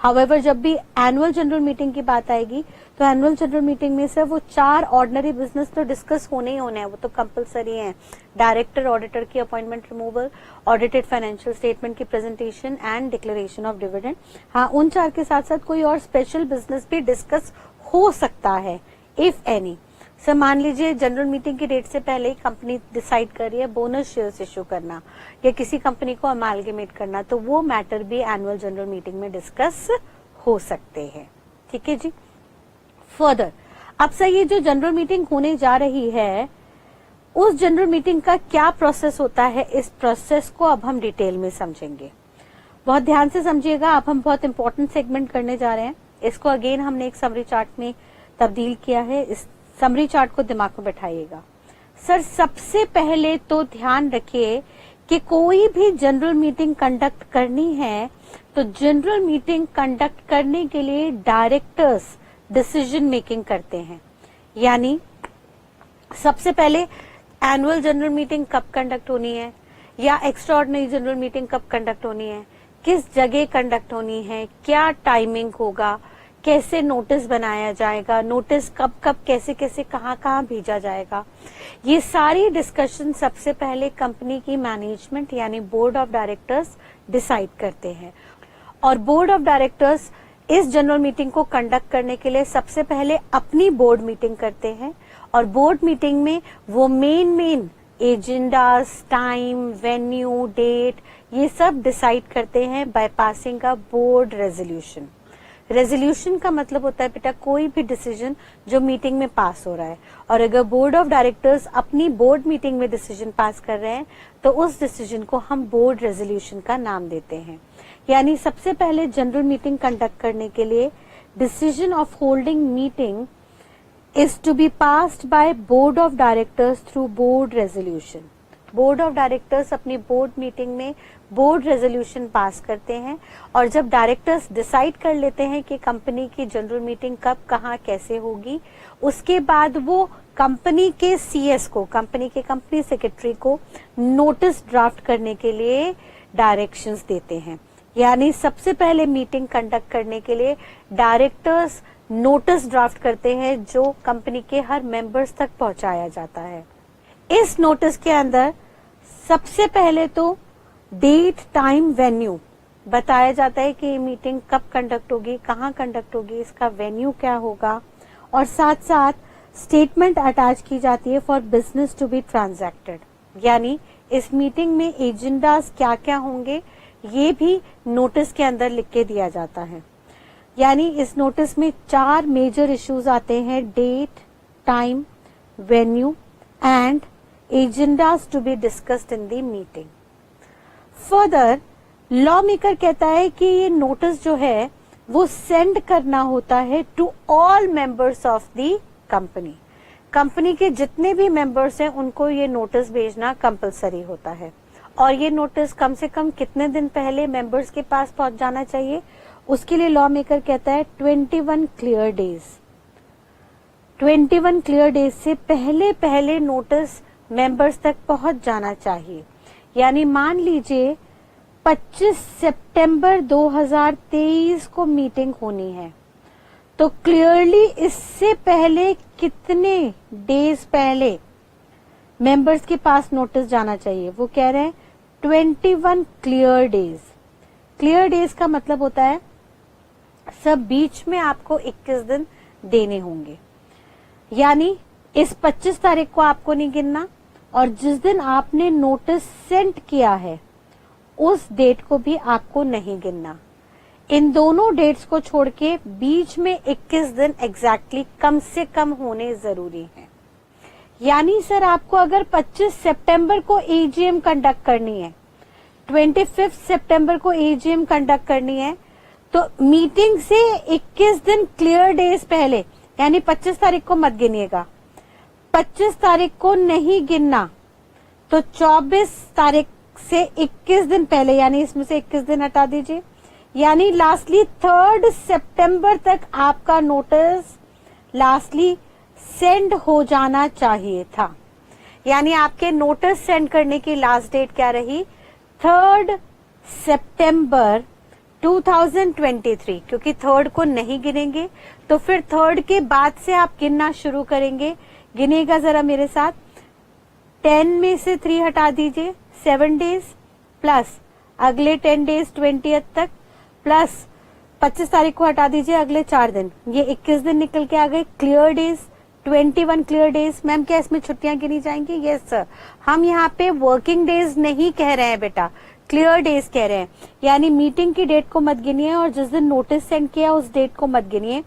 हाउएवर जब भी एनुअल जनरल मीटिंग की बात आएगी, तो एनुअल जनरल मीटिंग में से वो 4 ऑर्डिनरी बिजनेस तो डिस्कस होने ही होने हैं, वो तो कंपलसरी हैं। डायरेक्टर ऑडिटर की appointment removal, audited financial statement की presentation and declaration of dividend. हाँ, उन 4 के साथ साथ कोई और स्पेशल बिजनेस भी डिस्कस हो सकता है, इफ एनी। सर मान लीजिए जनरल मीटिंग की डेट से पहले ही कंपनी डिसाइड कर रही है बोनस शेयर्स इश्यू करना या किसी कंपनी को अमालगेमेट करना, तो वो मैटर भी एनुअल जनरल मीटिंग में डिस्कस हो सकते हैं। ठीक है जी। फर्दर अब सर ये जो जनरल मीटिंग होने जा रही है, उस जनरल मीटिंग का क्या प्रोसेस होता है, इस प्रोसेस को अब हम डिटेल में समझेंगे। बहुत ध्यान से समझिएगा, अब हम बहुत इंपॉर्टेंट सेगमेंट करने जा रहे हैं। इसको अगेन हमने एक समरी चार्ट में तब्दील किया है, इस समरी चार्ट को दिमाग में बैठाइएगा। सर सबसे पहले तो ध्यान रखिए कि कोई भी जनरल मीटिंग कंडक्ट करनी है तो जनरल मीटिंग कंडक्ट करने के लिए डायरेक्टर्स डिसीजन मेकिंग करते हैं। यानी सबसे पहले एनुअल जनरल मीटिंग कब कंडक्ट होनी है या एक्स्ट्राऑर्डिनरी जनरल मीटिंग कब कंडक्ट होनी है, किस जगह कंडक्ट होनी है, क्या टाइमिंग होगा, कैसे नोटिस बनाया जाएगा, नोटिस कब कब कैसे कैसे कहाँ कहाँ भेजा जाएगा, ये सारी डिस्कशन सबसे पहले कंपनी की मैनेजमेंट यानी बोर्ड ऑफ डायरेक्टर्स डिसाइड करते हैं। और बोर्ड ऑफ डायरेक्टर्स इस जनरल मीटिंग को कंडक्ट करने के लिए सबसे पहले अपनी बोर्ड मीटिंग करते हैं और बोर्ड मीटिंग में वो main agendas, time, venue, date ये सब डिसाइड करते हैं by passing a board resolution. Resolution का मतलब होता है बेटा कोई भी डिसीजन जो मीटिंग में पास हो रहा है, और अगर बोर्ड ऑफ डायरेक्टर्स अपनी बोर्ड मीटिंग में डिसीजन पास कर रहे हैं तो उस डिसीजन को हम बोर्ड रेजोल्यूशन का नाम देते हैं। यानी सबसे पहले जनरल मीटिंग कंडक्ट करने के लिए decision of holding meeting is to be passed by board of directors through board resolution. Board of directors अपनी बोर्ड मीटिंग में बोर्ड रेजोल्यूशन पास करते हैं और जब डायरेक्टर्स डिसाइड कर लेते हैं कि कंपनी की जनरल मीटिंग कब कहाँ कैसे होगी, उसके बाद वो कंपनी के सीएस को, कंपनी के कंपनी सेक्रेटरी को नोटिस ड्राफ्ट करने के लिए डायरेक्शंस देते हैं। यानी सबसे पहले मीटिंग कंडक्ट करने के लिए डायरेक्टर्स नोटिस ड्राफ्ट करते हैं जो कंपनी के हर मेंबर्स तक पहुंचाया जाता है। इस नोटिस के अंदर सबसे पहले तो डेट, टाइम, वेन्यू बताया जाता है कि ये मीटिंग कब कंडक्ट होगी, कहाँ कंडक्ट होगी, इसका वेन्यू क्या होगा, और साथ साथ स्टेटमेंट अटैच की जाती है for business to be transacted. यानी इस मीटिंग में एजेंडास क्या क्या होंगे ये भी नोटिस के अंदर लिख के दिया जाता है। यानी इस नोटिस में 4 मेजर इश्यूज आते हैं: date, time, venue and agendas to be discussed in the meeting. Further law maker कहता है कि ये नोटिस जो है वो सेंड करना होता है to all members of the company. Company के जितने भी मेंबर्स हैं उनको ये नोटिस भेजना कंपलसरी होता है। और ये नोटिस कम से कम कितने दिन पहले मेंबर्स के पास पहुंच जाना चाहिए, उसके लिए लॉ मेकर कहता है 21 क्लियर डेज। 21 क्लियर डेज से पहले पहले नोटिस मेंबर्स तक पहुंच जाना चाहिए। यानी मान लीजिए 25 सितंबर 2023 को मीटिंग होनी है, तो क्लियरली इससे पहले कितने डेज पहले मेंबर्स के पास नोटिस जाना चाहिए? वो कह रहे हैं 21 क्लियर डेज। क्लियर डेज का मतलब होता है सब बीच में आपको 21 दिन देने होंगे। यानी इस 25 तारीख को आपको नहीं गिनना और जिस दिन आपने नोटिस सेंड किया है उस डेट को भी आपको नहीं गिनना। इन दोनों डेट्स को छोड़ के बीच में 21 दिन एग्जैक्टली कम से कम होने जरूरी है। यानी सर आपको अगर 25 सितंबर को एजीएम कंडक्ट करनी है, 25 सितंबर को एजीएम कंडक्ट करनी है, तो मीटिंग से 21 दिन क्लियर डेज पहले, यानी 25 तारीख को मत गिनिएगा, 25 तारीख को नहीं गिनना, तो 24 तारीख से 21 दिन पहले, यानी इसमें से 21 दिन हटा दीजिए, यानी लास्टली 3 सितंबर तक आपका नोटिस लास्टली सेंड हो जाना चाहिए था। यानी आपके नोटिस सेंड करने की लास्ट डेट क्या रही? 3 सितंबर 2023, क्योंकि 3 को नहीं गिनेंगे तो फिर 3 के बाद से आप गिनना शुरू करेंगे। गिनेगा जरा मेरे साथ, 10 में से 3 हटा दीजिए, 7 डेज प्लस अगले 10 डेज 20 तक, प्लस 25 तारीख को हटा दीजिए, अगले 4 दिन, ये 21 दिन निकल के आ गए। Clear days 21 clear days. Ma'am क्या इसमें छुट्टियां गिनी जाएंगी? यस सर, हम यहाँ पे वर्किंग डेज नहीं कह रहे हैं बेटा, क्लियर डेज कह रहे हैं। यानी मीटिंग की डेट को मत गिनिए और जिस दिन नोटिस सेंड किया उस डेट को मत गिनिए,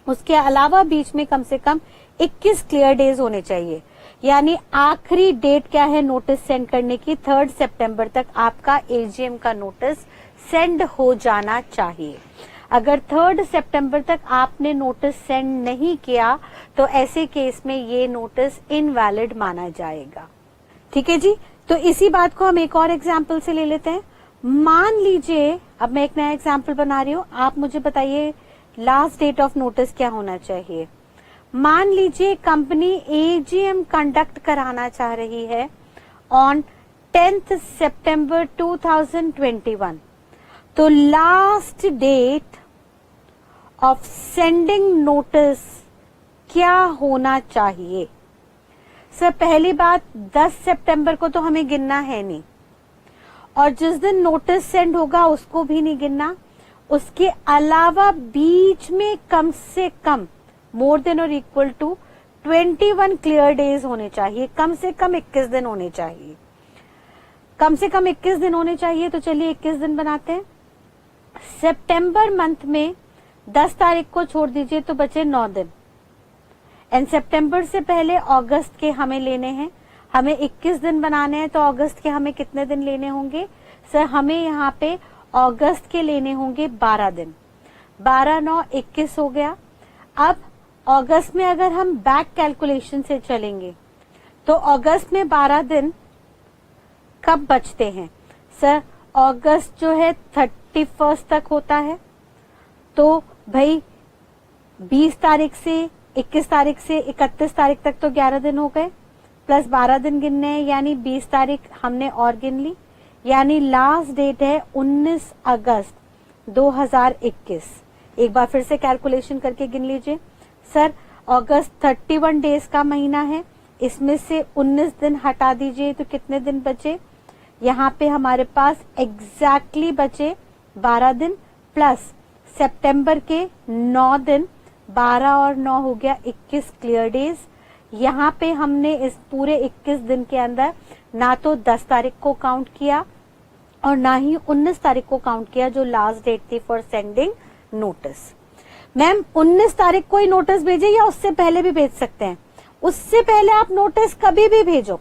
उसके अलावा बीच में कम से कम 21 क्लियर डेज होने चाहिए। यानी आखिरी डेट क्या है नोटिस सेंड करने की? 3 सितंबर तक आपका एजीएम का नोटिस सेंड हो जाना चाहिए। अगर 3 सितंबर तक आपने नोटिस सेंड नहीं किया तो ऐसे केस में ये नोटिस इनवैलिड माना जाएगा। ठीक है जी, तो इसी बात को हम एक और एग्जाम्पल से ले लेते हैं। मान लीजिए, अब मैं एक नया एग्जाम्पल बना रही हूं, आप मुझे बताइए लास्ट डेट ऑफ नोटिस क्या होना चाहिए। मान लीजिए कंपनी एजीएम कंडक्ट कराना चाह रही है ऑन 10th सितंबर 2021, तो last date of sending notice क्या होना चाहिए। सर पहली बात, 10 सितंबर को तो हमें गिनना है नहीं, और जिस दिन नोटिस सेंड होगा उसको भी नहीं गिनना। उसके अलावा बीच में कम से कम मोर देन और इक्वल टू 21 क्लियर डेज होने चाहिए, कम से कम 21 दिन होने चाहिए, कम से कम 21 दिन होने चाहिए। तो चलिए 21 दिन बनाते हैं। सितंबर मंथ में 10 तारीख को छोड़ दीजिए तो बचे 9 दिन, एंड सितंबर से पहले अगस्त के हमें लेने हैं, हमें 21 दिन बनाने हैं, तो अगस्त के हमें कितने दिन लेने होंगे। सर हमें यहाँ पे अगस्त के लेने होंगे 12 दिन, 12 9 21 हो गया। अब अगस्त में अगर हम बैक कैलकुलेशन से चलेंगे तो अगस्त में 12 दिन कब बचते हैं। सर अगस्त जो है 31 तक होता है, तो भाई 20 तारीख से 21 तारीख से 31 तारीख तक तो 11 दिन हो गए, प्लस 12 दिन गिनने हैं, यानी 20 तारीख हमने और गिन ली, यानी लास्ट डेट है 19 अगस्त 2021। एक बार फिर से कैलकुलेशन करके गिन लीजिए। सर अगस्त 31 डेज का महीना है, इसमें से 19 दिन हटा दीजिए तो कितने दिन बचे। यहाँ पे हमारे पास एग्जैक्टली बचे 12 दिन, प्लस सितंबर के 9 दिन, 12 और 9 हो गया 21 क्लियर डेज। यहाँ पे हमने इस पूरे 21 दिन के अंदर ना तो 10 तारीख को काउंट किया और ना ही 19 तारीख को काउंट किया, जो लास्ट डेट थी फॉर सेंडिंग नोटिस। मैम 19 तारीख को ही नोटिस भेजे या उससे पहले भी भेज सकते हैं। उससे पहले आप नोटिस कभी भी भेजो,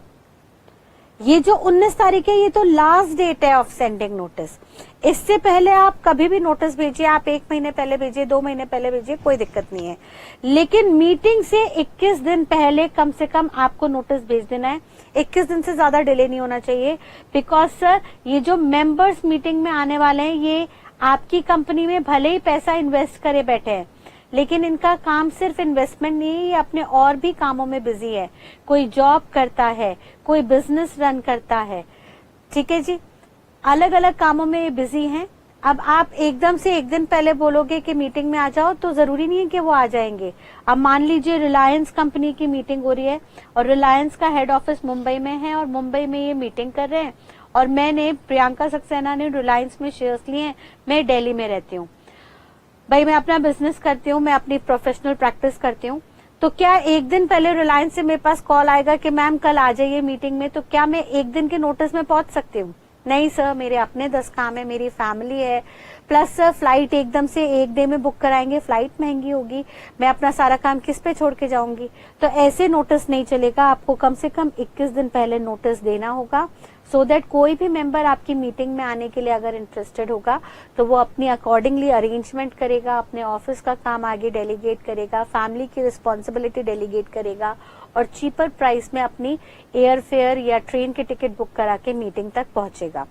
ये जो 19 तारीख है ये तो लास्ट डेट है ऑफ सेंडिंग नोटिस। इससे पहले आप कभी भी नोटिस भेजिए, आप 1 महीने पहले भेजिए, 2 महीने पहले भेजिए, कोई दिक्कत नहीं है, लेकिन मीटिंग से 21 दिन पहले कम से कम आपको नोटिस भेज देना है। 21 दिन से ज्यादा डिले नहीं होना चाहिए, बिकॉज सर ये जो मेंबर्स मीटिंग में आने वाले हैं ये आपकी कंपनी में भले ही पैसा इन्वेस्ट करे बैठे हैं, लेकिन इनका काम सिर्फ इन्वेस्टमेंट नहीं है, ये अपने और भी कामों में बिजी है। कोई जॉब करता है, कोई बिजनेस रन करता है, ठीक है जी, अलग अलग कामों में ये बिजी हैं। अब आप एकदम से एक दिन पहले बोलोगे कि मीटिंग में आ जाओ, तो जरूरी नहीं है कि वो आ जाएंगे। अब मान लीजिए रिलायंस कंपनी की मीटिंग हो रही है और रिलायंस का हेड ऑफिस मुंबई में है और मुंबई में ये मीटिंग कर रहे हैं, और मैंने प्रियंका सक्सेना ने रिलायंस में शेयर्स लिए हैं, मैं दिल्ली में रहती हूँ, भाई मैं अपना बिजनेस करती हूँ, मैं अपनी प्रोफेशनल प्रैक्टिस करती हूँ, तो क्या एक दिन पहले रिलायंस से मेरे पास कॉल आएगा कि मैम कल आ जाइए मीटिंग में, तो क्या मैं एक दिन के नोटिस में पहुंच सकती हूँ? नहीं सर, मेरे अपने 10 काम है, मेरी फैमिली है, प्लस सर फ्लाइट एकदम से एक डे में बुक कराएंगे, फ्लाइट महंगी होगी, मैं अपना सारा काम किस पे छोड़ के जाऊंगी। तो ऐसे नोटिस नहीं चलेगा, आपको कम से कम 21 दिन पहले नोटिस देना होगा, सो दैट कोई भी मेंबर आपकी मीटिंग में आने के लिए अगर इंटरेस्टेड होगा तो वो अपनी अकॉर्डिंगली अरेंजमेंट करेगा, अपने ऑफिस का काम आगे डेलीगेट करेगा, फैमिली की रिस्पॉन्सिबिलिटी डेलीगेट करेगा और चीपर प्राइस में अपनी एयर फेयर या ट्रेन की टिकट बुक करा के मीटिंग तक पहुंचेगा।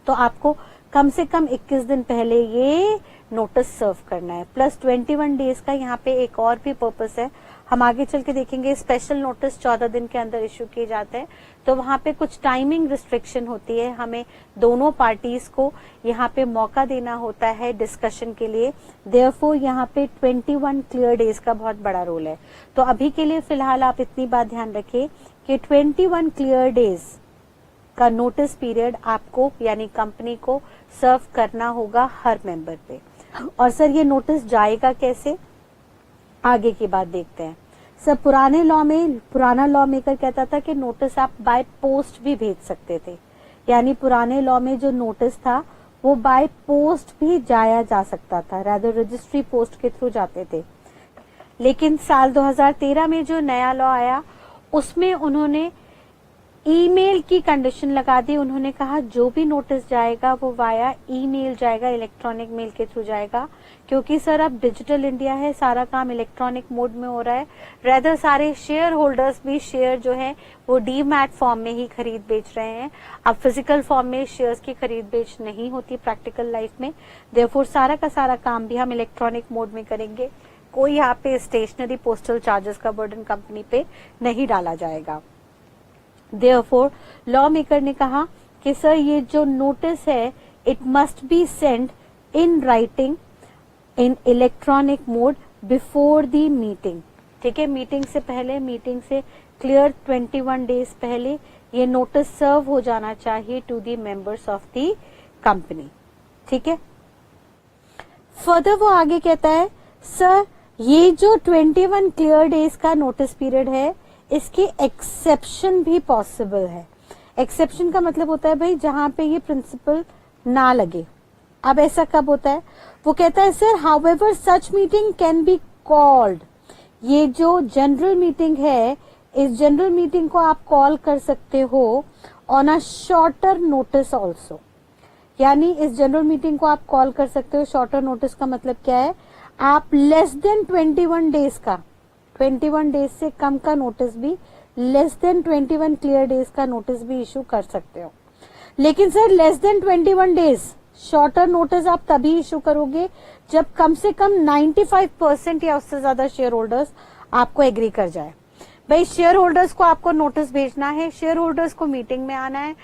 तो आपको कम से कम 21 दिन पहले ये नोटिस सर्व करना है, प्लस 21 डेज का यहाँ पे एक और भी पर्पस है, हम आगे चल के देखेंगे। स्पेशल नोटिस 14 दिन के अंदर इश्यू किए जाते हैं, तो वहां पे कुछ टाइमिंग रिस्ट्रिक्शन होती है, हमें दोनों पार्टीज को यहाँ पे मौका देना होता है डिस्कशन के लिए, देयरफॉर यहाँ पे 21 क्लियर डेज का बहुत बड़ा रोल है। तो अभी के लिए फिलहाल आप इतनी बात ध्यान रखिए कि 21 क्लियर डेज का नोटिस पीरियड आपको यानी कंपनी को सर्व करना होगा हर मेंबर पे। और सर ये नोटिस जाएगा कैसे, आगे की बात देखते हैं। सर पुराने लॉ में पुराना लॉ मेकर कहता था कि नोटिस आप बाय पोस्ट भी भेज सकते थे, यानी पुराने लॉ में जो नोटिस था वो बाय पोस्ट भी जाया जा सकता था, रादर रजिस्ट्री पोस्ट के थ्रू जाते थे। लेकिन साल 2013 में जो नया लॉ आया उसमें उन्होंने ईमेल की कंडीशन लगा दी उन्होंने, कहा जो भी नोटिस जाएगा वो वाया ईमेल जाएगा, इलेक्ट्रॉनिक मेल के थ्रू जाएगा, क्योंकि सर अब डिजिटल इंडिया है, सारा काम इलेक्ट्रॉनिक मोड में हो रहा है। रेदर सारे शेयर होल्डर्स भी शेयर जो है वो डीमैट फॉर्म में ही खरीद बेच रहे हैं। अब फिजिकल फॉर्म में शेयर्स की खरीद बेच नहीं होती प्रैक्टिकल लाइफ में, देयरफॉर सारा का सारा काम भी हम इलेक्ट्रॉनिक मोड में करेंगे। कोई यहाँ पे स्टेशनरी पोस्टल चार्जेस का बर्डन कंपनी पे नहीं डाला जाएगा। Therefore, लॉ मेकर ने कहा कि सर ये जो नोटिस है it must be send in writing in electronic mode before the meeting. ठीक है, मीटिंग से पहले, मीटिंग से क्लियर 21 डेज पहले ये नोटिस सर्व हो जाना चाहिए to the members of the company. ठीक है, फर्दर वो आगे कहता है सर ये जो 21 क्लियर डेज का नोटिस पीरियड है इसकी एक्सेप्शन भी पॉसिबल है। एक्सेप्शन का मतलब होता है भाई जहां पे ये प्रिंसिपल ना लगे। अब ऐसा कब होता है, वो कहता है sir however such meeting can be called. ये जो जनरल मीटिंग है, इस जनरल मीटिंग को आप कॉल कर सकते हो on a shorter notice also. यानी इस जनरल मीटिंग को आप कॉल कर सकते हो। शॉर्टर नोटिस का मतलब क्या है, आप लेस देन 21 डेज का, 21 डेज से कम का नोटिस भी, लेस देन 21 क्लियर डेज का नोटिस भी इशू कर सकते हो। लेकिन sir less than 21 days shorter notice आप तभी इशू करोगे जब कम से कम 95% या उससे ज्यादा शेयर होल्डर्स आपको एग्री कर जाए। भाई शेयर होल्डर्स को आपको नोटिस भेजना है, शेयर होल्डर्स को मीटिंग में आना है।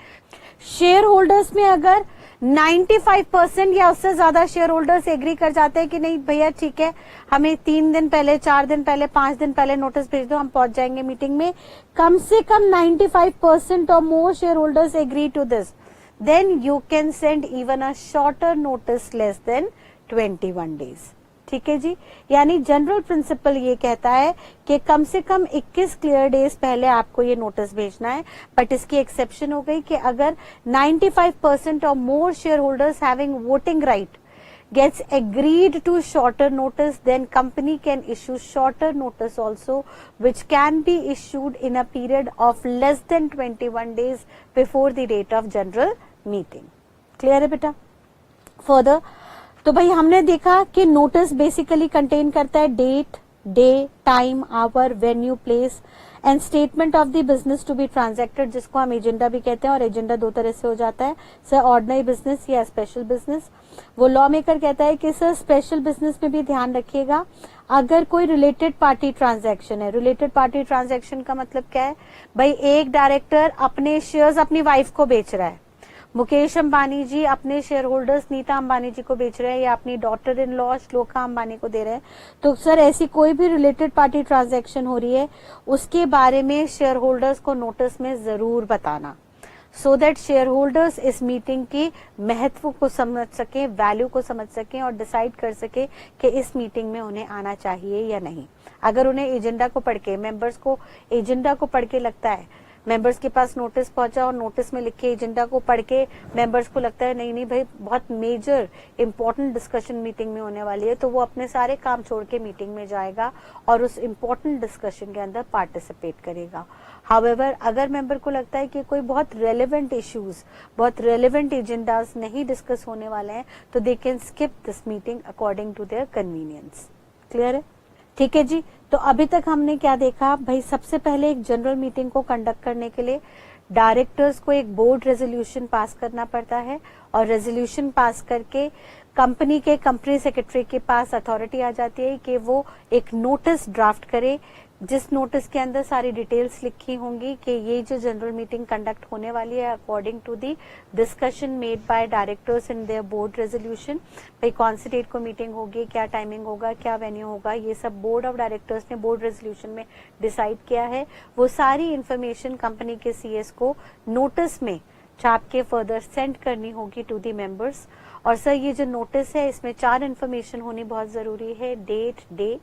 शेयर होल्डर्स में अगर 95% या उससे ज्यादा शेयर होल्डर्स एग्री कर जाते हैं कि नहीं भैया ठीक है, हमें 3 दिन पहले, 4 दिन पहले, 5 दिन पहले नोटिस भेज दो, हम पहुंच जाएंगे मीटिंग में, कम से कम 95% or more share holders agree to this, then you can send even a shorter notice less than 21 days. ठीक है जी, यानी जनरल प्रिंसिपल ये कहता है कि कम से कम 21 क्लियर डेज पहले आपको ये नोटिस भेजना है। बट इसकी एक्सेप्शन हो गई कि अगर 95% or more share holders having voting right gets agreed to shorter notice, then company can issue shorter notice also, which can be issued in a period of less than 21 days before the date of general meeting. Clear है बेटा? Further, तो भाई हमने देखा कि notice basically contain करता है date, day, time, hour, venue, place and statement of the business to be transacted, जिसको हम एजेंडा भी कहते हैं। और एजेंडा 2 तरह से हो जाता है, सर ऑर्डिनरी बिजनेस या स्पेशल बिजनेस। वो लॉ मेकर कहता है कि सर स्पेशल बिजनेस में भी ध्यान रखिएगा अगर कोई रिलेटेड पार्टी ट्रांजैक्शन है। रिलेटेड पार्टी ट्रांजैक्शन का मतलब क्या है, भाई एक डायरेक्टर अपने शेयर्स अपनी वाइफ को बेच रहा है, मुकेश अंबानी जी अपने शेयर होल्डर्स नीता अंबानी जी को बेच रहे हैं या अपनी daughter in law shloka Ambani को दे रहे हैं, तो सर ऐसी कोई भी रिलेटेड पार्टी ट्रांजैक्शन हो रही है उसके बारे में शेयर होल्डर्स को नोटिस में जरूर बताना, सो दैट शेयर होल्डर्स इस मीटिंग की महत्व को समझ सके, वैल्यू को समझ सके और डिसाइड कर सके कि इस मीटिंग में उन्हें आना चाहिए या नहीं। अगर उन्हें एजेंडा को पढ़ के, मेंबर्स को एजेंडा को पढ़ के लगता है, मेंबर्स के पास नोटिस पहुंचा और नोटिस में लिखे एजेंडा को पढ़ के मेंबर्स को लगता है नहीं नहीं भाई बहुत मेजर इंपॉर्टेंट डिस्कशन मीटिंग में होने वाली है, तो वो अपने सारे काम छोड़ के मीटिंग में जाएगा और उस इंपॉर्टेंट डिस्कशन के अंदर पार्टिसिपेट करेगा। हाउएवर अगर मेंबर को लगता है कि कोई बहुत रेलेवेंट इश्यूज, बहुत रेलेवेंट एजेंडाज नहीं डिस्कस होने वाले हैं, तो they can skip this meeting according to their convenience. Clear है? ठीक है जी, तो अभी तक हमने क्या देखा भाई, सबसे पहले एक जनरल मीटिंग को कंडक्ट करने के लिए डायरेक्टर्स को एक बोर्ड रेजोल्यूशन पास करना पड़ता है और रेजोल्यूशन पास करके कंपनी के कंपनी सेक्रेटरी के पास अथॉरिटी आ जाती है कि वो एक नोटिस ड्राफ्ट करे, जिस नोटिस के अंदर सारी डिटेल्स लिखी होंगी कि ये जो जनरल मीटिंग कंडक्ट होने वाली है according to the discussion made by directors in their board resolution, भाई कौन सी डेट को मीटिंग होगी, क्या टाइमिंग होगा, क्या वेन्यू होगा, ये सब बोर्ड ऑफ डायरेक्टर्स ने बोर्ड रेजोल्यूशन में डिसाइड किया है। वो सारी इंफॉर्मेशन कंपनी के सीएस को नोटिस में छाप के फर्दर सेंड करनी होगी टू दी मेंबर्स। और सर ये जो नोटिस है इसमें 4 इंफॉर्मेशन होनी बहुत जरूरी है, date, day,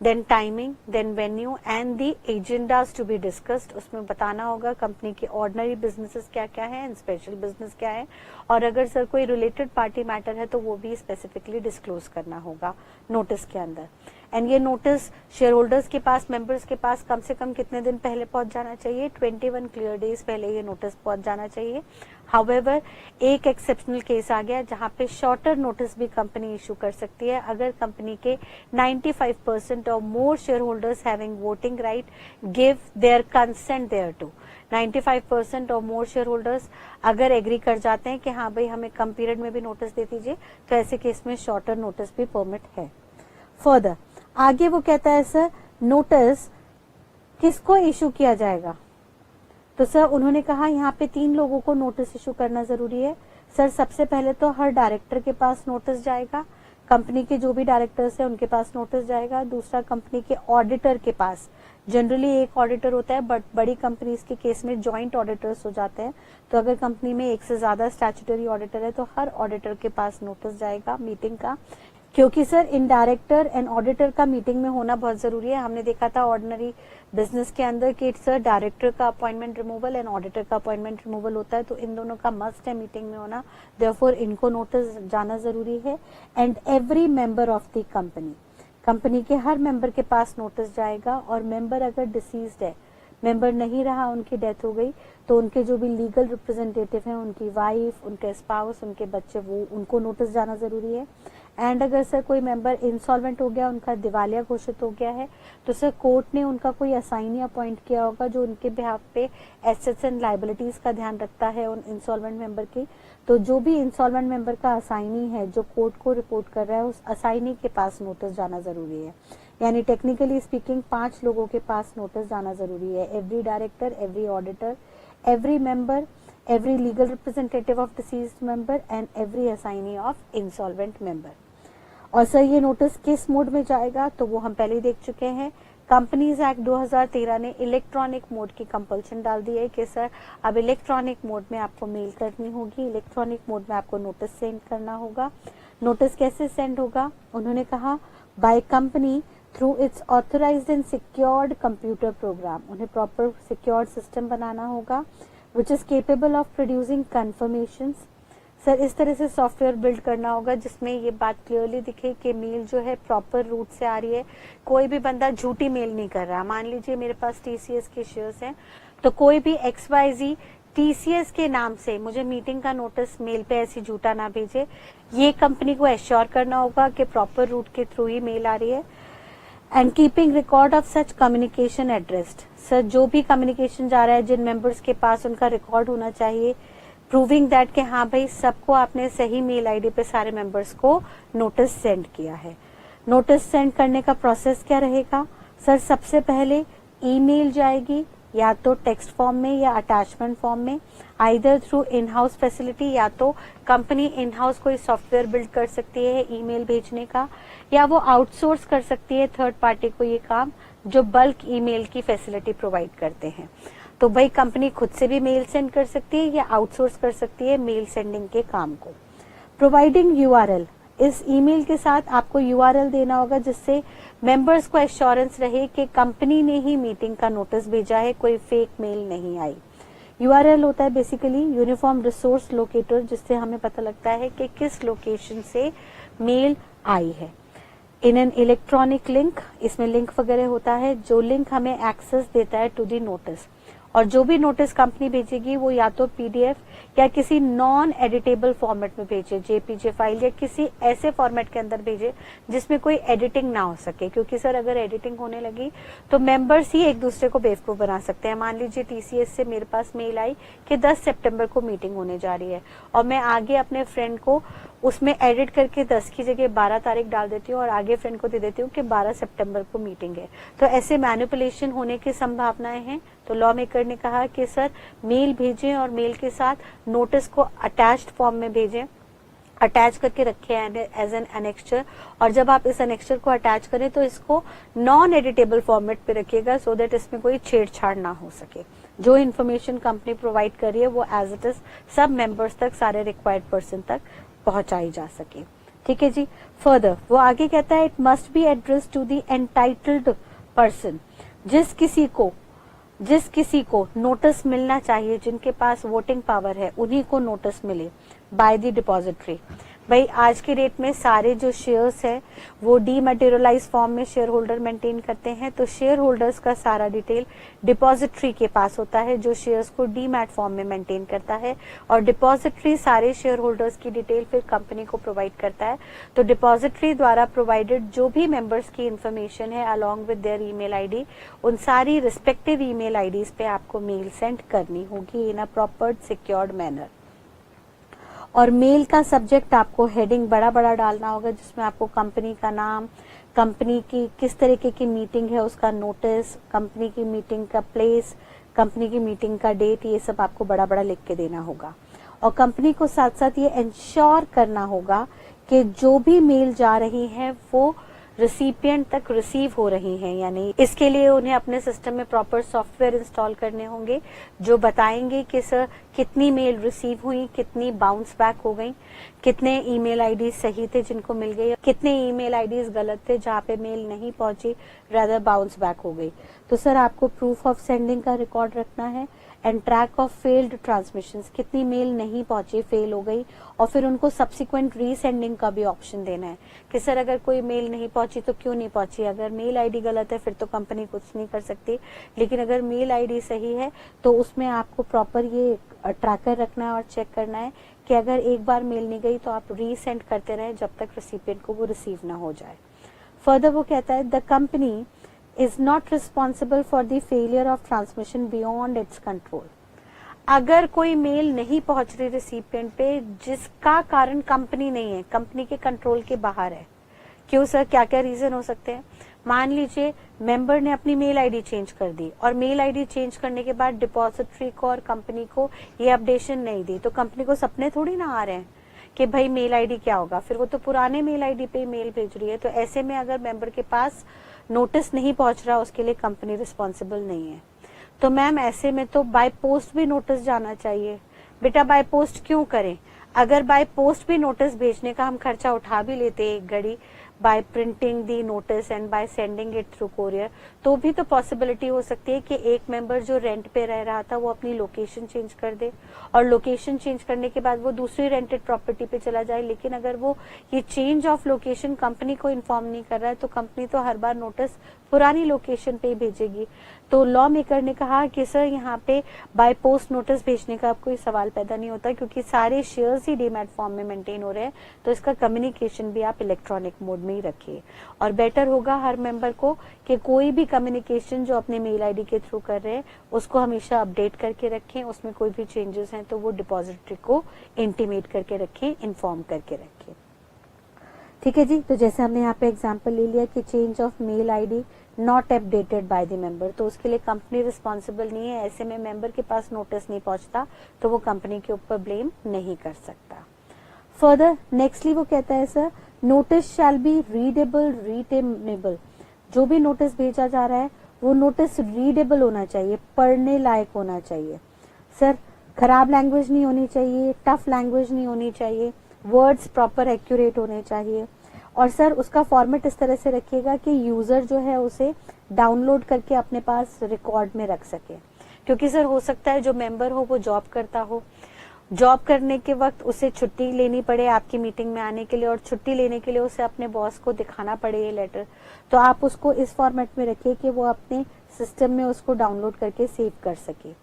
then timing, then venue and the agendas to be discussed. उसमें बताना होगा कंपनी के ऑर्डिनरी बिजनेसेस क्या क्या है एंड स्पेशल बिजनेस क्या है, और अगर सर कोई रिलेटेड पार्टी मैटर है तो वो भी स्पेसिफिकली डिस्क्लोज करना होगा नोटिस के अंदर। एंड ये नोटिस शेयर होल्डर्स के पास, मेंबर्स के पास कम से कम कितने दिन पहले पहुंच जाना चाहिए? 21 क्लियर डेज पहले ये नोटिस पहुंच जाना चाहिए। हाउएवर एक एक्सेप्शनल केस आ गया जहां पे शॉर्टर नोटिस भी कंपनी इशू कर सकती है अगर कंपनी के 95% or more share holders having voting right give their consent thereto. 95% or more share holders अगर एग्री कर जाते हैं कि हाँ भाई हमें कम पीरियड में भी नोटिस दे दीजिए, तो ऐसे केस में शॉर्टर नोटिस भी परमिट है। फर्दर आगे वो कहता है सर नोटिस किसको इशू किया जाएगा? तो सर उन्होंने कहा यहाँ पे 3 लोगों को नोटिस इशू करना जरूरी है। सर सबसे पहले तो हर डायरेक्टर के पास नोटिस जाएगा, कंपनी के जो भी डायरेक्टर्स हैं उनके पास नोटिस जाएगा। दूसरा कंपनी के ऑडिटर के पास, जनरली एक ऑडिटर होता है बट बड़ी कंपनीज के केस में जॉइंट ऑडिटर्स हो जाते हैं, तो अगर कंपनी में एक से ज्यादा स्टैट्यूटरी ऑडिटर है तो हर ऑडिटर के पास नोटिस जाएगा मीटिंग का, क्योंकि sir in director and auditor का मीटिंग में होना बहुत जरूरी है। हमने देखा था ऑर्डिनरी बिजनेस के अंदर कि सर डायरेक्टर का अपॉइंटमेंट रिमूवल एंड ऑडिटर का अपॉइंटमेंट रिमूवल होता है, तो इन दोनों का मस्ट है मीटिंग में होना, देयरफॉर इनको नोटिस जाना जरूरी है। And every member of the company, company के हर मेंबर के पास नोटिस जाएगा। और मेंबर अगर डिसीज्ड है, मेंबर नहीं रहा, उनकी डेथ हो गई, तो उनके जो भी लीगल रिप्रेजेंटेटिव हैं, उनकी वाइफ, उनके स्पाउस, उनके बच्चे, वो उनको नोटिस जाना जरूरी है। एंड अगर सर कोई मेंबर इंसॉल्वेंट हो गया, उनका दिवालिया घोषित हो गया है, तो सर कोर्ट ने उनका कोई असाइनी अपॉइंट किया होगा जो उनके बिहाफ पे एसेट्स एंड लायबिलिटीज का ध्यान रखता है उन इंसॉल्वेंट मेंबर की। तो जो भी इंसॉल्वेंट मेंबर का असाइनी है जो कोर्ट को रिपोर्ट कर रहा है, उस असाइनी के पास नोटिस जाना जरूरी है। यानी टेक्निकली स्पीकिंग 5 लोगों के पास नोटिस जाना जरूरी है, every director, every auditor, every member, every legal representative of deceased member and every assignee of insolvent member। और सर ये नोटिस किस मोड में जाएगा? तो वो हम पहले ही देख चुके हैं। कंपनीज एक्ट 2013 ने इलेक्ट्रॉनिक मोड की कंपल्शन डाल दी है कि सर अब इलेक्ट्रॉनिक मोड में आपको मेल करनी होगी, इलेक्ट्रॉनिक मोड में आपको नोटिस सेंड करना होगा। नोटिस कैसे सेंड होगा? उन्होंने कहा by company through it's authorised and secured computer program. उन्हें प्रॉपर सिक्योर्ड सिस्टम बनाना होगा which is capable of producing confirmations। Sir इस तरह से सॉफ्टवेयर बिल्ड करना होगा जिसमें ये बात क्लियरली दिखे कि मेल जो है प्रॉपर रूट से आ रही है, कोई भी बंदा झूठी मेल नहीं कर रहा। मान लीजिए मेरे पास टीसीएस के शेयर्स हैं, तो कोई भी XYZ टीसीएस के नाम से मुझे मीटिंग का नोटिस मेल पे ऐसी झूठा ना भेजे। ये कंपनी को एश्योर करना होगा कि प्रॉपर रूट के थ्रू ही मेल आ रही है। And keeping record of such communication addressed. Sir जो भी कम्युनिकेशन जा रहा है जिन मेंबर्स के पास, उनका रिकॉर्ड होना चाहिए, प्रूविंग दैट कि हाँ भाई सबको आपने सही मेल आईडी पे सारे मेंबर्स को नोटिस सेंड किया है। नोटिस सेंड करने का प्रोसेस क्या रहेगा? सर सबसे पहले ईमेल जाएगी, या तो टेक्स्ट फॉर्म में या अटैचमेंट फॉर्म में, either through in house facility, या तो कंपनी इन हाउस कोई सॉफ्टवेयर बिल्ड कर सकती है ईमेल भेजने का, या वो आउटसोर्स कर सकती है थर्ड पार्टी को ये काम जो बल्क ईमेल की फैसिलिटी प्रोवाइड करते हैं। तो भाई कंपनी खुद से भी मेल सेंड कर सकती है या आउटसोर्स कर सकती है मेल सेंडिंग के काम को। प्रोवाइडिंग यूआरएल, इस ईमेल के साथ आपको यूआरएल देना होगा जिससे मेंबर्स को एश्योरेंस रहे कि कंपनी ने ही मीटिंग का नोटिस भेजा है, कोई फेक मेल नहीं आई। यूआरएल होता है बेसिकली यूनिफॉर्म रिसोर्स लोकेटर, जिससे हमें पता लगता है कि किस लोकेशन से मेल आई है। इन एन इलेक्ट्रॉनिक लिंक, इसमें लिंक वगैरह होता है, जो लिंक हमें एक्सेस देता है टू दी नोटिस। और जो भी नोटिस कंपनी भेजेगी वो या तो पीडीएफ या किसी नॉन एडिटेबल फॉर्मेट में भेजे, जेपीजे फाइल या किसी ऐसे फॉर्मेट के अंदर भेजे जिसमें कोई एडिटिंग ना हो सके, क्योंकि सर अगर एडिटिंग होने लगी तो मेंबर्स ही एक दूसरे को बेवकूफ बना सकते हैं। मान लीजिए टीसीएस से मेरे पास मेल आई कि 10 सितंबर को मीटिंग होने जा रही है और मैं आगे अपने फ्रेंड को उसमें एडिट करके 10 की जगह 12 तारीख डाल देती हूँ और आगे फ्रेंड को दे देती हूँ कि 12 सितंबर को मीटिंग है, तो ऐसे मैनिपुलेशन होने की संभावनाएं हैं। तो लॉ मेकर ने कहा कि सर मेल भेजें और मेल के साथ नोटिस को अटैच्ड फॉर्म में भेजें, अटैच करके रखे एज एन एनेक्चर, और जब आप इस एनेक्चर को अटैच करें तो इसको नॉन एडिटेबल फॉर्मेट पे रखिएगा सो दैट इसमें कोई छेड़छाड़ ना हो सके। जो इन्फॉर्मेशन कंपनी प्रोवाइड कर रही है वो एज इट इज सब मेंबर्स तक, सारे रिक्वायर्ड पर्सन तक पहुंचाई जा सके। ठीक है जी। फर्दर वो आगे कहता है it must be address to the entitled person, जिस किसी को नोटिस मिलना चाहिए, जिनके पास वोटिंग पावर है उन्हीं को नोटिस मिले, बाय द डिपॉजिटरी। भाई आज के डेट में सारे जो शेयर्स है वो डीमटेरियलाइज फॉर्म में शेयर होल्डर मेंटेन करते हैं, तो शेयर होल्डर्स का सारा डिटेल डिपॉजिटरी के पास होता है जो शेयर्स को डीमैट फॉर्म में मेंटेन करता है, और डिपॉजिटरी सारे शेयर होल्डर्स की डिटेल फिर कंपनी को प्रोवाइड करता है। तो डिपॉजिटरी द्वारा प्रोवाइडेड जो भी मेंबर्स की इंफॉर्मेशन है along with their email ID, उन सारी रिस्पेक्टिव ईमेल आईडीज पे आपको मेल सेंड करनी होगी इन अ प्रॉपर सिक्योर्ड मैनर। और मेल का सब्जेक्ट आपको हेडिंग बड़ा बड़ा डालना होगा, जिसमें आपको कंपनी का नाम, कंपनी की किस तरीके की मीटिंग है उसका नोटिस, कंपनी की मीटिंग का प्लेस, कंपनी की मीटिंग का डेट, ये सब आपको बड़ा बड़ा लिख के देना होगा। और कंपनी को साथ साथ ये इंश्योर करना होगा कि जो भी मेल जा रही है वो रिसिपिएंट तक रिसीव हो रही हैं या नहीं। इसके लिए उन्हें अपने सिस्टम में प्रॉपर सॉफ्टवेयर इंस्टॉल करने होंगे जो बताएंगे कि सर कितनी मेल रिसीव हुई, कितनी बाउंस बैक हो गई, कितने ईमेल आईडी सही थे जिनको मिल गई, कितने ईमेल आईडीज गलत थे जहाँ पे मेल नहीं पहुंची, रादर बाउंस बैक हो गई। तो सर आपको प्रूफ ऑफ सेंडिंग का रिकॉर्ड रखना है and track of failed transmissions, कितनी मेल नहीं पहुंची, फेल हो गई, और फिर उनको सब्सिक्वेंट रीसेंडिंग का भी ऑप्शन देना है कि सर अगर कोई मेल नहीं पहुंची तो क्यों नहीं पहुंची। अगर मेल आईडी गलत है फिर तो कंपनी कुछ नहीं कर सकती, लेकिन अगर मेल आईडी सही है तो उसमें आपको प्रॉपर ये ट्रैकर रखना है और चेक करना है कि अगर एक बार मेल नहीं गई तो आप रीसेंड करते रहें जब तक रिसिपिएंट को वो रिसीव ना हो जाए। फर्दर वो कहता है the company is not responsible for the failure of transmission beyond its control। अगर कोई मेल नहीं पहुंच रही रिसिपिएंट पे जिसका कारण कंपनी नहीं है, कंपनी के कंट्रोल के बाहर है, क्यों सर, क्या क्या रीजन हो सकते हैं। मान लीजिए मेंबर ने अपनी मेल आईडी चेंज कर दी और मेल आईडी चेंज करने के बाद डिपॉजिटरी को और कंपनी को ये अपडेशन नहीं दी, तो कंपनी को सपने थोड़ी ना आ रहे हैं कि भाई मेल आईडी क्या होगा, फिर वो तो पुराने मेल आईडी पे मेल भेज रही है। तो ऐसे में अगर मेंबर के पास नोटिस नहीं पहुंच रहा उसके लिए कंपनी रिस्पॉन्सिबल नहीं है। तो मैम ऐसे में तो बाय पोस्ट भी नोटिस जाना चाहिए। बेटा बाय पोस्ट क्यों करें, अगर बाय पोस्ट भी नोटिस भेजने का हम खर्चा उठा भी लेते एक घड़ी bye printing the notice and by sending it through courier, तो भी तो पॉसिबिलिटी हो सकती है कि एक मेंबर जो रेंट पे रह रहा था वो अपनी लोकेशन चेंज कर दे और लोकेशन चेंज करने के बाद वो दूसरी रेंटेड प्रॉपर्टी पे चला जाए। लेकिन अगर वो ये चेंज ऑफ लोकेशन कंपनी को इन्फॉर्म नहीं कर रहा है तो कंपनी तो हर बार नोटिस पुरानी लोकेशन पे भेजेगी। तो लॉ मेकर ने कहा कि सर यहाँ पे बाय पोस्ट नोटिस भेजने का कोई सवाल पैदा नहीं होता क्योंकि सारे शेयर्स ही डीमैट फॉर्म में मेंटेन हो रहे हैं, तो इसका कम्युनिकेशन भी आप इलेक्ट्रॉनिक मोड में ही रखिए। और बेटर होगा हर मेंबर को कि कोई भी कम्युनिकेशन जो अपने मेल आईडी के थ्रू कर रहे हैं उसको हमेशा अपडेट करके रखें, उसमें कोई भी चेंजेस हैं तो वो डिपॉजिटरी को इंटीमेट करके रखें, इन्फॉर्म करके रखें। ठीक है जी, तो जैसे हमने यहाँ पे एग्जांपल ले लिया कि change of male ID not updated by the member, तो उसके लिए कंपनी रिस्पॉन्सिबल नहीं है। ऐसे में मेंबर के पास नोटिस नहीं पहुंचता तो वो कंपनी के ऊपर ब्लेम नहीं कर सकता। फर्दर नेक्स्टली वो कहता है sir notice shall be readable retainable, जो भी नोटिस भेजा जा रहा है वो नोटिस रीडेबल होना चाहिए, पढ़ने लायक होना चाहिए। सर खराब लैंग्वेज नहीं होनी चाहिए, टफ लैंग्वेज नहीं होनी चाहिए, वर्ड्स प्रॉपर एक्यूरेट होने चाहिए, और सर उसका फॉर्मेट इस तरह से रखिएगा कि यूजर जो है उसे डाउनलोड करके अपने पास रिकॉर्ड में रख सके। क्योंकि सर हो सकता है जो मेंबर हो वो जॉब करता हो, जॉब करने के वक्त उसे छुट्टी लेनी पड़े आपकी मीटिंग में आने के लिए, और छुट्टी लेने के लिए उसे अपने बॉस को दिखाना पड़े ये लेटर, तो आप उसको इस फॉर्मेट में रखिए कि वो अपने सिस्टम में उसको डाउनलोड करके सेव कर सके।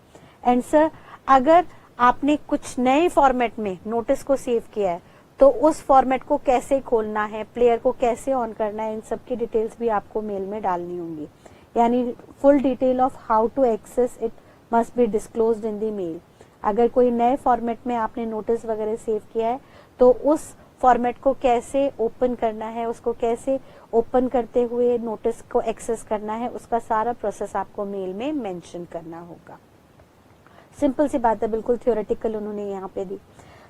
एंड सर अगर आपने कुछ नए फॉर्मेट में नोटिस को सेव किया है तो उस फॉर्मेट को कैसे खोलना है, प्लेयर को कैसे ऑन करना है, इन सब की डिटेल्स भी आपको मेल में डालनी होंगी। यानी full detail of how to access it must be disclosed in the mail. अगर कोई नए फॉर्मेट में आपने नोटिस वगैरह सेव किया है तो उस फॉर्मेट को कैसे ओपन करना है, उसको कैसे ओपन करते हुए नोटिस को एक्सेस करना है, उसका सारा प्रोसेस आपको मेल में मेंशन करना होगा। सिंपल सी बात है, बिल्कुल थ्योरेटिकल उन्होंने यहाँ पे दी।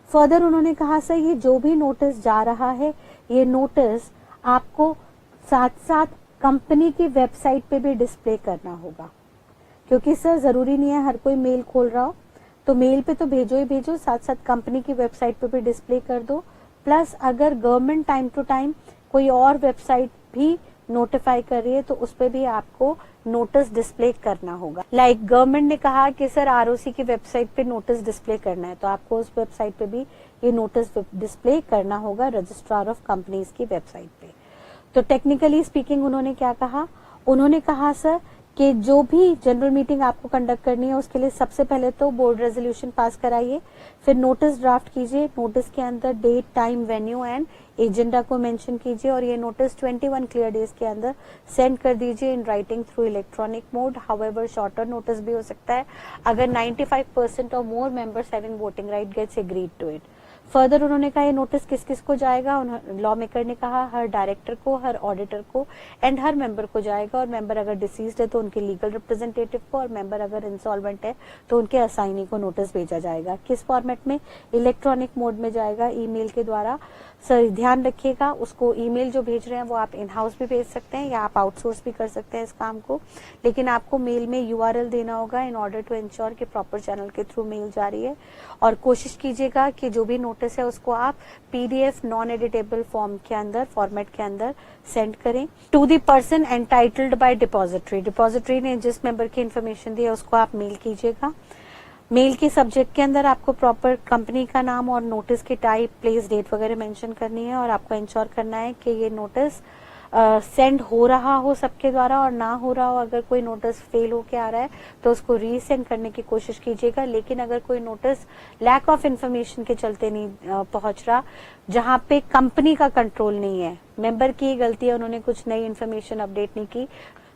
फर्दर उन्होंने कहा सर ये जो भी नोटिस जा रहा है ये नोटिस आपको साथ साथ कंपनी की वेबसाइट पे भी डिस्प्ले करना होगा, क्योंकि सर जरूरी नहीं है हर कोई मेल खोल रहा हो, तो मेल पे तो भेजो ही भेजो, साथ साथ कंपनी की वेबसाइट पे भी डिस्प्ले कर दो। प्लस अगर गवर्नमेंट टाइम टू टाइम कोई और वेबसाइट भी नोटिफाई कर रही है तो उस पे भी आपको नोटिस डिस्प्ले करना होगा। गवर्नमेंट ने कहा कि सर आरओसी की वेबसाइट पे नोटिस डिस्प्ले करना है तो आपको उस वेबसाइट पे भी ये नोटिस डिस्प्ले करना होगा रजिस्ट्रार ऑफ कंपनीज की वेबसाइट पे। तो टेक्निकली स्पीकिंग उन्होंने क्या कहा, उन्होंने कहा सर कि जो भी जनरल मीटिंग आपको कंडक्ट करनी है उसके लिए सबसे पहले तो बोर्ड रेजोल्यूशन पास कराइए, फिर नोटिस ड्राफ्ट कीजिए, नोटिस के अंदर date, time, venue and agenda को मेंशन कीजिए और ये नोटिस 21 क्लियर डेज के अंदर सेंड कर दीजिए in writing through electronic mode. However shorter notice भी हो सकता है अगर 95% or more members having voting right gets agreed to it. Further उन्होंने कहा ये नोटिस किस किस को जाएगा, लॉ मेकर ने कहा हर डायरेक्टर को, हर ऑडिटर को एंड हर मेंबर को जाएगा, और मेंबर अगर डिसीज्ड है तो उनके लीगल रिप्रेजेंटेटिव को, और मेंबर अगर इंसॉल्वेंट है तो उनके असाइनी को नोटिस भेजा जाएगा। किस फॉर्मेट में, इलेक्ट्रॉनिक मोड में जाएगा, ईमेल के द्वारा। सर ध्यान रखिएगा उसको ईमेल जो भेज रहे हैं वो आप इन हाउस भी भेज सकते हैं या आप आउटसोर्स भी कर सकते हैं इस काम को, लेकिन आपको मेल में यूआरएल देना होगा इन ऑर्डर टू इंश्योर कि प्रॉपर चैनल के थ्रू मेल जा रही है। और कोशिश कीजिएगा कि जो भी नोटिस है उसको आप पीडीएफ नॉन एडिटेबल फॉर्म के अंदर, फॉर्मेट के अंदर सेंड करें to the person entitled by depository. Depository ने जिस मेंबर की इन्फॉर्मेशन दी है उसको आप मेल कीजिएगा। मेल के सब्जेक्ट के अंदर आपको प्रॉपर कंपनी का नाम और नोटिस की टाइप, प्लेस, डेट वगैरह मेंशन करनी है, और आपको इंश्योर करना है कि ये नोटिस सेंड हो रहा हो सबके द्वारा, और ना हो रहा हो अगर कोई नोटिस फेल होके आ रहा है तो उसको रीसेंड करने की कोशिश कीजिएगा। लेकिन अगर कोई नोटिस लैक ऑफ इंफॉर्मेशन के चलते नहीं पहुंच रहा, जहां पे कंपनी का कंट्रोल नहीं है, मेंबर की गलती है, उन्होंने कुछ नई इन्फॉर्मेशन अपडेट नहीं की,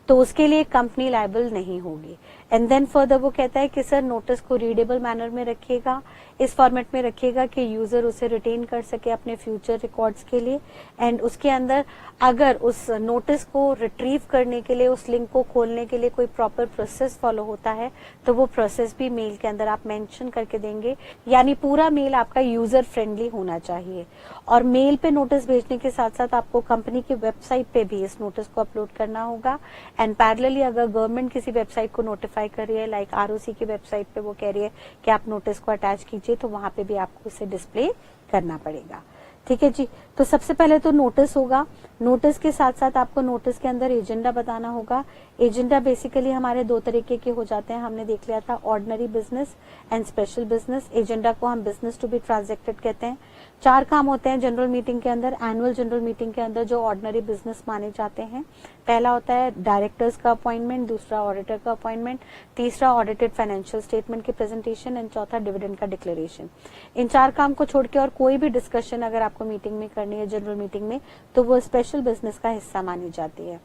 तो उसके लिए कंपनी लायबल नहीं होगी। एंड देन फर्दर वो कहता है कि सर नोटिस को रीडेबल मैनर में रखिएगा, इस फॉर्मेट में रखिएगा कि यूजर उसे रिटेन कर सके अपने फ्यूचर रिकॉर्ड्स के लिए। एंड उसके अंदर अगर उस नोटिस को रिट्रीव करने के लिए, उस लिंक को खोलने के लिए कोई प्रॉपर प्रोसेस फॉलो होता है तो वो प्रोसेस भी मेल के अंदर आप मेंशन करके देंगे, यानी पूरा मेल आपका यूजर फ्रेंडली होना चाहिए। और मेल पे नोटिस भेजने के साथ साथ आपको कंपनी की वेबसाइट पे भी इस नोटिस को अपलोड करना होगा। एंड पैरेलली अगर गवर्नमेंट किसी वेबसाइट को नोटिफाई कर रही है, लाइक आरओसी की वेबसाइट पे वो कह रही है कि आप नोटिस को अटैच कीजिए, तो वहां पे भी आपको इसे डिस्प्ले करना पड़ेगा। ठीक है जी। तो सबसे पहले तो नोटिस होगा, नोटिस के साथ साथ आपको नोटिस के अंदर एजेंडा बताना होगा। एजेंडा बेसिकली हमारे दो तरीके के हो जाते हैं, हमने देख लिया था, ordinary business and special business. Agenda को हम बिजनेस टू बी ट्रांजैक्टेड कहते हैं। 4 काम होते हैं जनरल मीटिंग के अंदर, एनुअल जनरल मीटिंग के अंदर, जो ऑर्डिनरी बिजनेस माने जाते हैं। पहला होता है डायरेक्टर्स का अपॉइंटमेंट, दूसरा ऑडिटर का अपॉइंटमेंट, तीसरा ऑडिटेड फाइनेंशियल स्टेटमेंट की प्रेजेंटेशन एंड चौथा डिविडेंड का डिक्लेरेशन। इन 4 काम को छोड़ के और कोई भी डिस्कशन अगर आपको मीटिंग में करनी है, जनरल मीटिंग में, तो वो स्पेशल बिजनेस का हिस्सा मानी जाती है।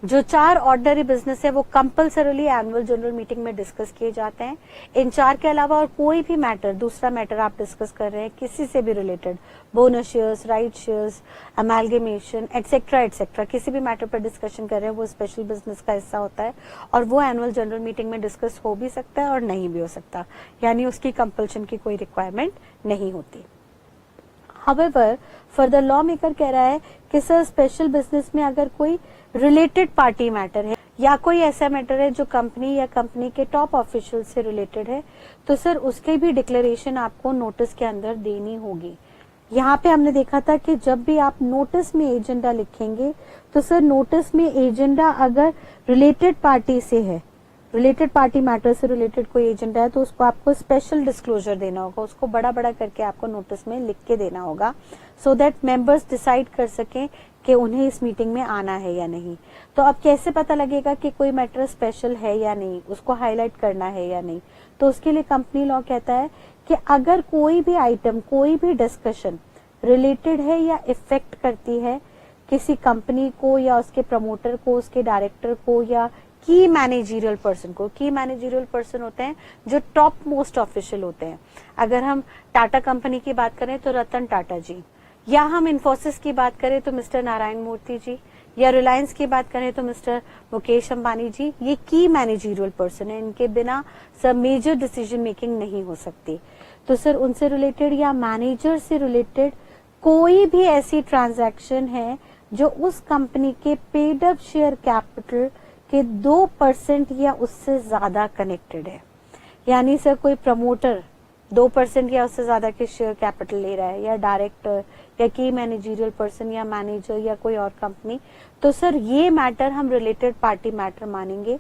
जो 4 ऑर्डिनरी बिजनेस है वो कंपल्सरीली एनुअल जनरल मीटिंग में डिस्कस किए जाते हैं। इन 4 के अलावा और कोई भी मैटर, दूसरा मैटर आप डिस्कस कर रहे हैं किसी से भी related, bonus shares, right shares, amalgamation etcetera etcetera, किसी भी मैटर पर डिस्कशन कर रहे हैं, वो स्पेशल बिजनेस का हिस्सा होता है और वो एनुअल जनरल मीटिंग में डिस्कस हो भी सकता है और नहीं भी हो सकता, यानी उसकी कंपल्शन की कोई रिक्वायरमेंट नहीं होती। हाउएवर फर्दर लॉ मेकर कह रहा है कि सर स्पेशल बिजनेस में अगर कोई रिलेटेड पार्टी मैटर है या कोई ऐसा मैटर है जो कंपनी या कंपनी के टॉप ऑफिशियल से रिलेटेड है, तो सर उसके भी डिक्लेरेशन आपको नोटिस के अंदर देनी होगी। यहाँ पे हमने देखा था कि जब भी आप नोटिस में एजेंडा लिखेंगे तो सर नोटिस में एजेंडा अगर रिलेटेड पार्टी से है, रिलेटेड पार्टी मैटर से रिलेटेड कोई एजेंडा है, तो उसको आपको स्पेशल डिस्क्लोजर देना होगा, उसको बड़ा बड़ा करके आपको नोटिस में लिख के देना होगा, सो दैट मेंबर्स डिसाइड कर सकें कि उन्हें इस मीटिंग में आना है या नहीं। तो अब कैसे पता लगेगा कि कोई मैटर स्पेशल है या नहीं, उसको हाईलाइट करना है या नहीं? तो उसके लिए कंपनी लॉ कहता है कि अगर कोई भी आइटम, कोई भी डिस्कशन रिलेटेड है या इफेक्ट करती है किसी कंपनी को या उसके प्रमोटर को, उसके डायरेक्टर को या की मैनेजरियल पर्सन को। की मैनेजरियल पर्सन होते हैं जो टॉप मोस्ट ऑफिशियल होते हैं। अगर हम टाटा कंपनी की बात करें तो रतन टाटा जी, या हम इन्फोसिस की बात करें तो मिस्टर नारायण मूर्ति जी, या रिलायंस की बात करें तो मिस्टर मुकेश अंबानी जी, ये की मैनेजरियल पर्सन है, इनके बिना सब मेजर डिसीजन मेकिंग नहीं हो सकती। तो सर उनसे रिलेटेड या मैनेजर से रिलेटेड कोई भी ऐसी ट्रांजैक्शन है जो उस कंपनी के पेड अप शेयर कैपिटल के 2% या उससे ज्यादा कनेक्टेड है, यानी सर कोई प्रमोटर 2% या उससे ज्यादा के शेयर कैपिटल ले रहा है, या डायरेक्टर या की मैनेजरियल पर्सन या मैनेजर या कोई और कंपनी, तो सर ये मैटर हम रिलेटेड पार्टी मैटर मानेंगे।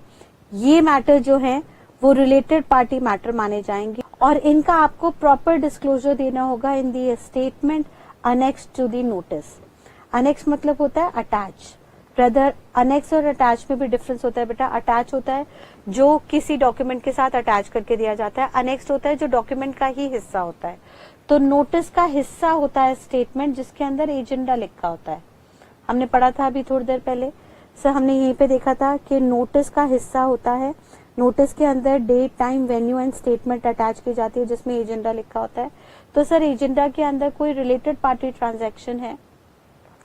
ये मैटर जो है वो रिलेटेड पार्टी मैटर माने जाएंगे और इनका आपको प्रॉपर डिस्क्लोजर देना होगा in the statement annex to the notice. Annex मतलब होता है अटैच। ब्रदर, अनेक्स और अटैच में भी डिफरेंस होता है बेटा। अटैच होता है जो किसी डॉक्यूमेंट के साथ अटैच करके दिया जाता है, अनेक्स होता है जो डॉक्यूमेंट का ही हिस्सा होता है। तो नोटिस का हिस्सा होता है स्टेटमेंट, जिसके अंदर एजेंडा लिखा होता है। हमने पढ़ा था अभी थोड़ी देर पहले सर, हमने यहीं पे देखा था कि नोटिस का हिस्सा होता है, नोटिस के अंदर date, time, venue and statement attach की जाती है, जिसमें एजेंडा लिखा होता है। तो सर एजेंडा के अंदर कोई रिलेटेड पार्टी ट्रांजैक्शन है,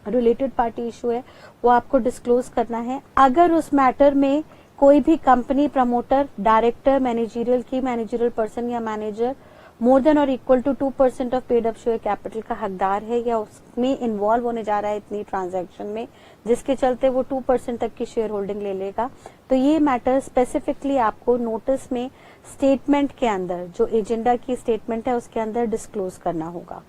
रिलेटेड पार्टी इशू है, वो आपको डिस्क्लोज करना है। अगर उस मैटर में कोई भी company, promoter, director, managerial key managerial person या मैनेजर मोर देन और equal to 2% of paid up share capital का हकदार है या उसमें इन्वॉल्व होने जा रहा है इतनी ट्रांजैक्शन में, जिसके चलते वो 2% तक की शेयर होल्डिंग ले लेगा, तो ये मैटर स्पेसिफिकली आपको नोटिस में स्टेटमेंट के अंदर, जो एजेंडा की स्टेटमेंट है उसके अंदर डिस्क्लोज करना होगा।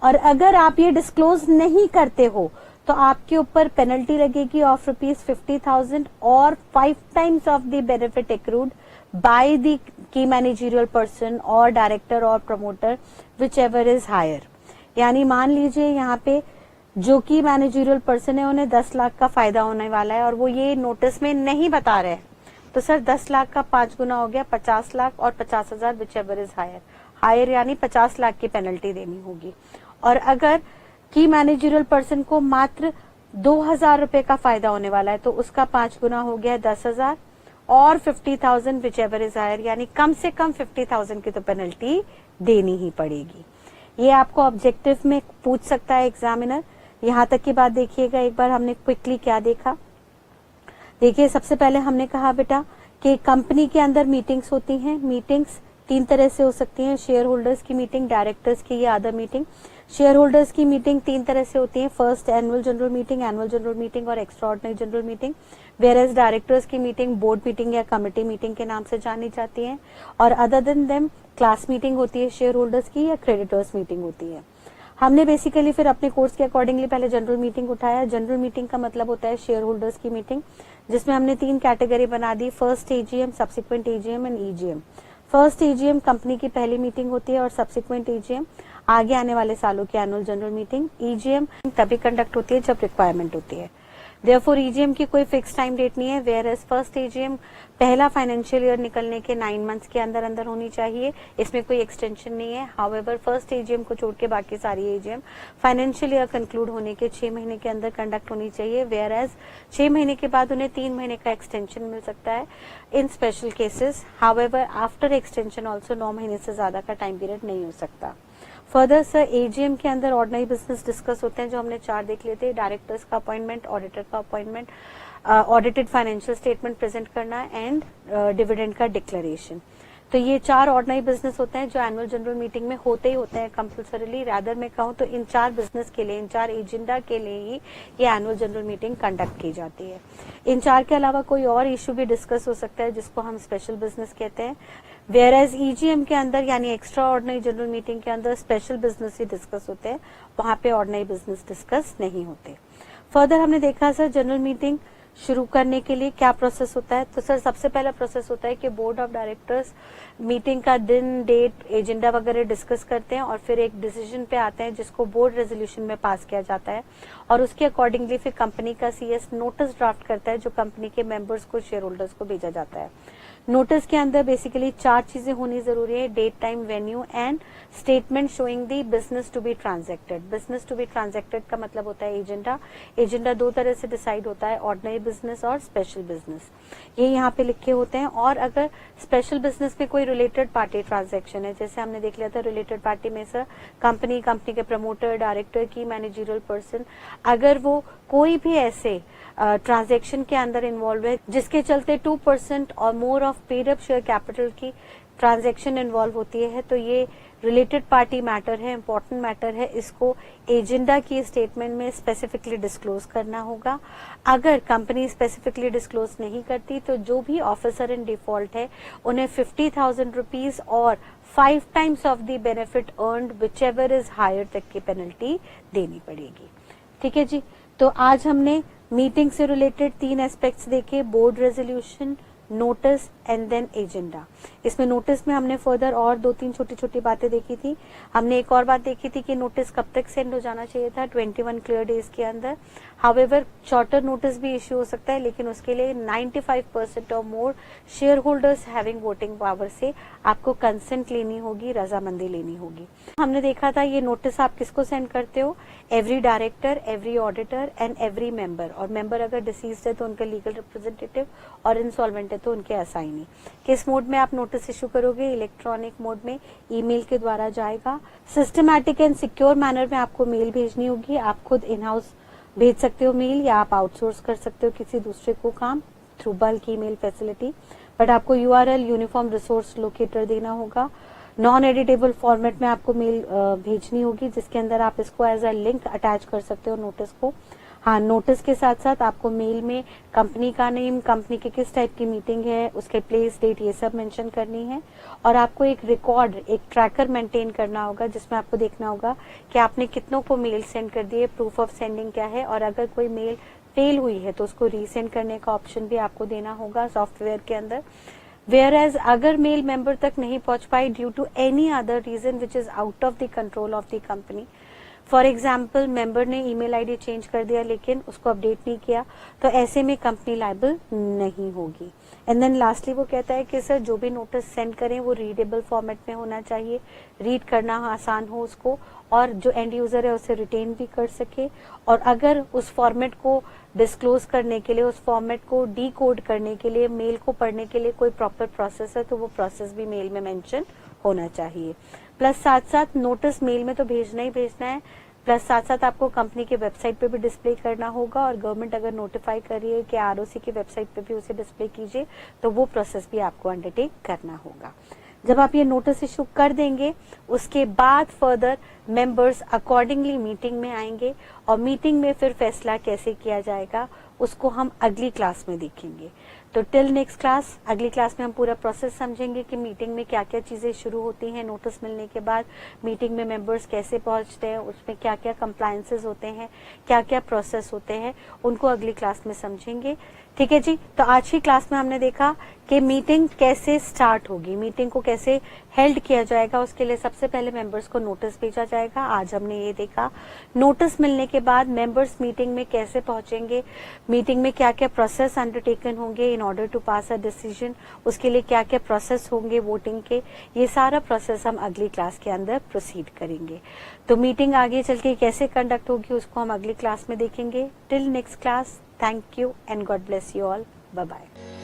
और अगर आप ये डिस्क्लोज नहीं करते हो तो आपके ऊपर पेनल्टी लगेगी ऑफ ₹50,000 और 5 times of the benefit accrued by the key managerial person और डायरेक्टर और promoter whichever is higher. यानी मान लीजिए यहाँ पे जो की मैनेजरियल पर्सन है उन्हें 10 लाख का फायदा होने वाला है और वो ये नोटिस में नहीं बता रहे हैं, तो सर 10 लाख का 5 गुना हो गया 50 लाख और 50,000 whichever is higher. Higher यानी 50 लाख की पेनल्टी देनी होगी। और अगर की मैनेजरियल पर्सन को मात्र 2,000 रुपए का फायदा होने वाला है तो उसका 5 गुना हो गया 10,000 और 50,000 विच एवर इज हायर, यानी कम से कम 50,000 की तो पेनल्टी देनी ही पड़ेगी। ये आपको ऑब्जेक्टिव में पूछ सकता है एग्जामिनर। यहाँ तक की बात देखिएगा एक बार, हमने क्विकली क्या देखा। देखिए सबसे पहले हमने कहा बेटा कि कंपनी के अंदर मीटिंग्स होती हैं। मीटिंग्स 3 तरह से हो सकती हैं, शेयर होल्डर्स की मीटिंग, डायरेक्टर्स की या अदर मीटिंग। शेयर होल्डर्स की मीटिंग 3 तरह से होती है, फर्स्ट एनुअल जनरल मीटिंग और extraordinary general meeting. Whereas directors की मीटिंग बोर्ड मीटिंग या कमेटी मीटिंग के नाम से जानी जाती है। और other than them class meeting होती है शेयर होल्डर्स की, या क्रेडिटर्स मीटिंग होती है। हमने बेसिकली फिर अपने कोर्स के अकॉर्डिंगली पहले जनरल मीटिंग उठाया। जनरल मीटिंग का मतलब होता है शेयर होल्डर्स की मीटिंग, जिसमें हमने 3 कैटेगरी बना दी, first AGM, subsequent AGM and EGM. First AGM company की पहली मीटिंग होती है और सब्सिक्वेंट एजीएम आगे आने वाले सालों की एनुअल जनरल मीटिंग। ईजीएम तभी कंडक्ट होती है जब रिक्वायरमेंट होती है। देयरफॉर ईजीएम की कोई फिक्स टाइम डेट नहीं है, वेयर एज फर्स्ट एजीएम पहला फाइनेंशियल ईयर निकलने के 9 मंथ्स के अंदर अंदर होनी चाहिए, इसमें कोई एक्सटेंशन नहीं है। हाउएवर फर्स्ट एजीएम को छोड़ के बाकी सारी एजीएम फाइनेंशियल ईयर कंक्लूड होने के 6 महीने के अंदर कंडक्ट होनी चाहिए, वेयर एज 6 महीने के बाद उन्हें 3 महीने का एक्सटेंशन मिल सकता है in special cases. However after extension also 9 महीने से ज्यादा का टाइम पीरियड नहीं हो सकता। फर्दर सर एजीएम के अंदर ऑर्डिनरी बिजनेस डिस्कस होते हैं, जो हमने 4 देख लिए थे, डायरेक्टर्स का अपॉइंटमेंट, ऑडिटर का appointment, audited financial statement present करना एंड डिविडेंड का डिक्लेरेशन। तो ये 4 ऑर्डिनरी बिजनेस होते हैं जो एनुअल जनरल मीटिंग में होते ही होते हैं कंपल्सरीली। रादर मैं कहूँ तो इन 4 बिजनेस के लिए, इन 4 एजेंडा के लिए ही ये एनुअल जनरल मीटिंग कंडक्ट की जाती है। इन 4 के अलावा कोई और इश्यू भी डिस्कस हो सकता है जिसको हम स्पेशल बिजनेस कहते हैं, वेयर एज ईजीएम के अंदर यानी एक्स्ट्रा ऑर्डिनरी जनरल मीटिंग के अंदर स्पेशल बिजनेस ही डिस्कस होते हैं, वहां पे ऑर्डिनरी बिजनेस डिस्कस नहीं होते। फर्दर हमने देखा सर जनरल मीटिंग शुरू करने के लिए क्या प्रोसेस होता है। तो सर सबसे पहला प्रोसेस होता है कि बोर्ड ऑफ डायरेक्टर्स मीटिंग का दिन, डेट, एजेंडा वगैरह डिस्कस करते हैं और फिर एक डिसीजन पे आते हैं जिसको बोर्ड रेजोल्यूशन में पास किया जाता है और उसके अकॉर्डिंगली फिर कंपनी का सीएस नोटिस ड्राफ्ट करता है जो कंपनी के मेंबर्स को, शेयर होल्डर्स को भेजा जाता है। नोटिस के अंदर बेसिकली 4 चीजें होनी जरूरी है, date, time, venue and statement showing the business to be transacted. Business to be transacted का मतलब होता है एजेंडा। एजेंडा 2 तरह से डिसाइड होता है, ऑर्डिनरी बिजनेस और स्पेशल बिजनेस, ये यहाँ पे लिखे होते हैं। और अगर स्पेशल बिजनेस में कोई रिलेटेड पार्टी ट्रांजैक्शन है, जैसे हमने देख लिया था रिलेटेड पार्टी में सर कंपनी के प्रमोटर, डायरेक्टर की मैनेजरियल पर्सन, अगर वो कोई भी ऐसे ट्रांजैक्शन के अंदर इन्वॉल्व है जिसके चलते 2% और more of paid up share capital की ट्रांजैक्शन इन्वॉल्व होती है, तो ये रिलेटेड पार्टी मैटर है, इंपॉर्टेंट मैटर है, इसको एजेंडा की स्टेटमेंट में स्पेसिफिकली डिस्क्लोज करना होगा। अगर कंपनी स्पेसिफिकली डिस्क्लोज नहीं करती तो जो भी ऑफिसर इन डिफॉल्ट है उन्हें 50,000 रुपीज और 5 times of the benefit earned whichever is higher तक की पेनल्टी देनी पड़ेगी। ठीक है जी, तो आज हमने मीटिंग से रिलेटेड 3 एस्पेक्ट्स देखे, board resolution, notice and then agenda. इसमें नोटिस में हमने फर्दर और 2-3 छोटी छोटी बातें देखी थी। हमने एक और बात देखी थी कि नोटिस कब तक सेंड हो जाना चाहिए था, 21 क्लियर डेज के अंदर। हाउएवर शॉर्टर नोटिस भी इश्यू हो सकता है, लेकिन उसके लिए 95% or more share holders having voting power से आपको कंसेंट लेनी होगी, रजामंदी लेनी होगी। हमने देखा था ये नोटिस आप किसको सेंड करते हो, every director, every auditor and every member, और मेंबर अगर डिसीज्ड है तो उनका लीगल रिप्रेजेंटेटिव, और इंसॉल्वेंट है तो उनके असाइनी। किस मोड में आप नोटिस इशू करोगे, इलेक्ट्रॉनिक मोड में, ईमेल के द्वारा जाएगा। सिस्टमैटिक एंड सिक्योर मैनर में आपको मेल भेजनी होगी। आप खुद इन हाउस भेज सकते हो मेल, या आप आउटसोर्स कर सकते हो किसी दूसरे को काम through bulk email facility, but आपको यूआरएल यूनिफॉर्म रिसोर्स लोकेटर देना होगा। नॉन एडिटेबल फॉर्मेट में आपको मेल भेजनी होगी, जिसके अंदर आप इसको एज अ लिंक अटैच कर सकते हो नोटिस को। हाँ, नोटिस के साथ साथ आपको मेल में कंपनी का नेम, कंपनी की किस टाइप की मीटिंग है, उसके प्लेस, डेट, ये सब मेंशन करनी है। और आपको एक रिकॉर्ड, एक ट्रैकर मेंटेन करना होगा, जिसमें आपको देखना होगा कि आपने कितनों को मेल सेंड कर दिए, प्रूफ ऑफ सेंडिंग क्या है, और अगर कोई मेल फेल हुई है तो उसको रीसेंड करने का ऑप्शन भी आपको देना होगा सॉफ्टवेयर के अंदर। Whereas अगर मेल मेंबर तक नहीं पहुंच पाई due to any other reason which is out of the control of the company, for example member ने ईमेल आईडी चेंज कर दिया लेकिन उसको अपडेट नहीं किया, तो ऐसे में कंपनी लायबल नहीं होगी। एंड देन लास्टली वो कहता है कि सर जो भी नोटिस सेंड करें वो रीडेबल फॉर्मेट में होना चाहिए, रीड करना आसान हो उसको, और जो एंड यूजर है उसे रिटेन भी कर सके। और अगर उस फॉर्मेट को डिस्क्लोज करने के लिए, उस फॉर्मेट को डी कोड करने के लिए, मेल को पढ़ने के लिए कोई प्रॉपर प्रोसेस है तो वो प्रोसेस भी मेल में मेंशन होना चाहिए। प्लस साथ साथ नोटिस मेल में तो भेजना ही भेजना है, प्लस साथ साथ आपको कंपनी के वेबसाइट पे भी डिस्प्ले करना होगा, और गवर्नमेंट अगर नोटिफाई कर रही है कि आरओसी की वेबसाइट पे भी उसे डिस्प्ले कीजिए, तो वो प्रोसेस भी आपको अंडरटेक करना होगा। जब आप ये नोटिस इशू कर देंगे, उसके बाद फर्दर मेंबर्स अकॉर्डिंगली मीटिंग में आएंगे, और मीटिंग में फिर फैसला कैसे किया जाएगा उसको हम अगली क्लास में देखेंगे। तो टिल नेक्स्ट क्लास, अगली क्लास में हम पूरा प्रोसेस समझेंगे कि मीटिंग में क्या क्या चीजें शुरू होती हैं नोटिस मिलने के बाद, मीटिंग में मेंबर्स कैसे पहुंचते हैं, उसमें क्या क्या कंप्लायंसेस होते हैं, क्या क्या प्रोसेस होते हैं, उनको अगली क्लास में समझेंगे। ठीक है जी। तो आज की क्लास में हमने देखा कि मीटिंग कैसे स्टार्ट होगी, मीटिंग को कैसे हेल्ड किया जाएगा, उसके लिए सबसे पहले मेंबर्स को नोटिस भेजा जाएगा। आज हमने ये देखा नोटिस मिलने के बाद मेंबर्स मीटिंग में कैसे पहुंचेंगे, मीटिंग में क्या क्या प्रोसेस अंडरटेकन होंगे in order to pass a decision, उसके लिए क्या क्या प्रोसेस होंगे वोटिंग के, ये सारा प्रोसेस हम अगली क्लास के अंदर प्रोसीड करेंगे। तो मीटिंग आगे चल के कैसे कंडक्ट होगी उसको हम अगली क्लास में देखेंगे। Till next class, thank you and God bless you all. Bye bye.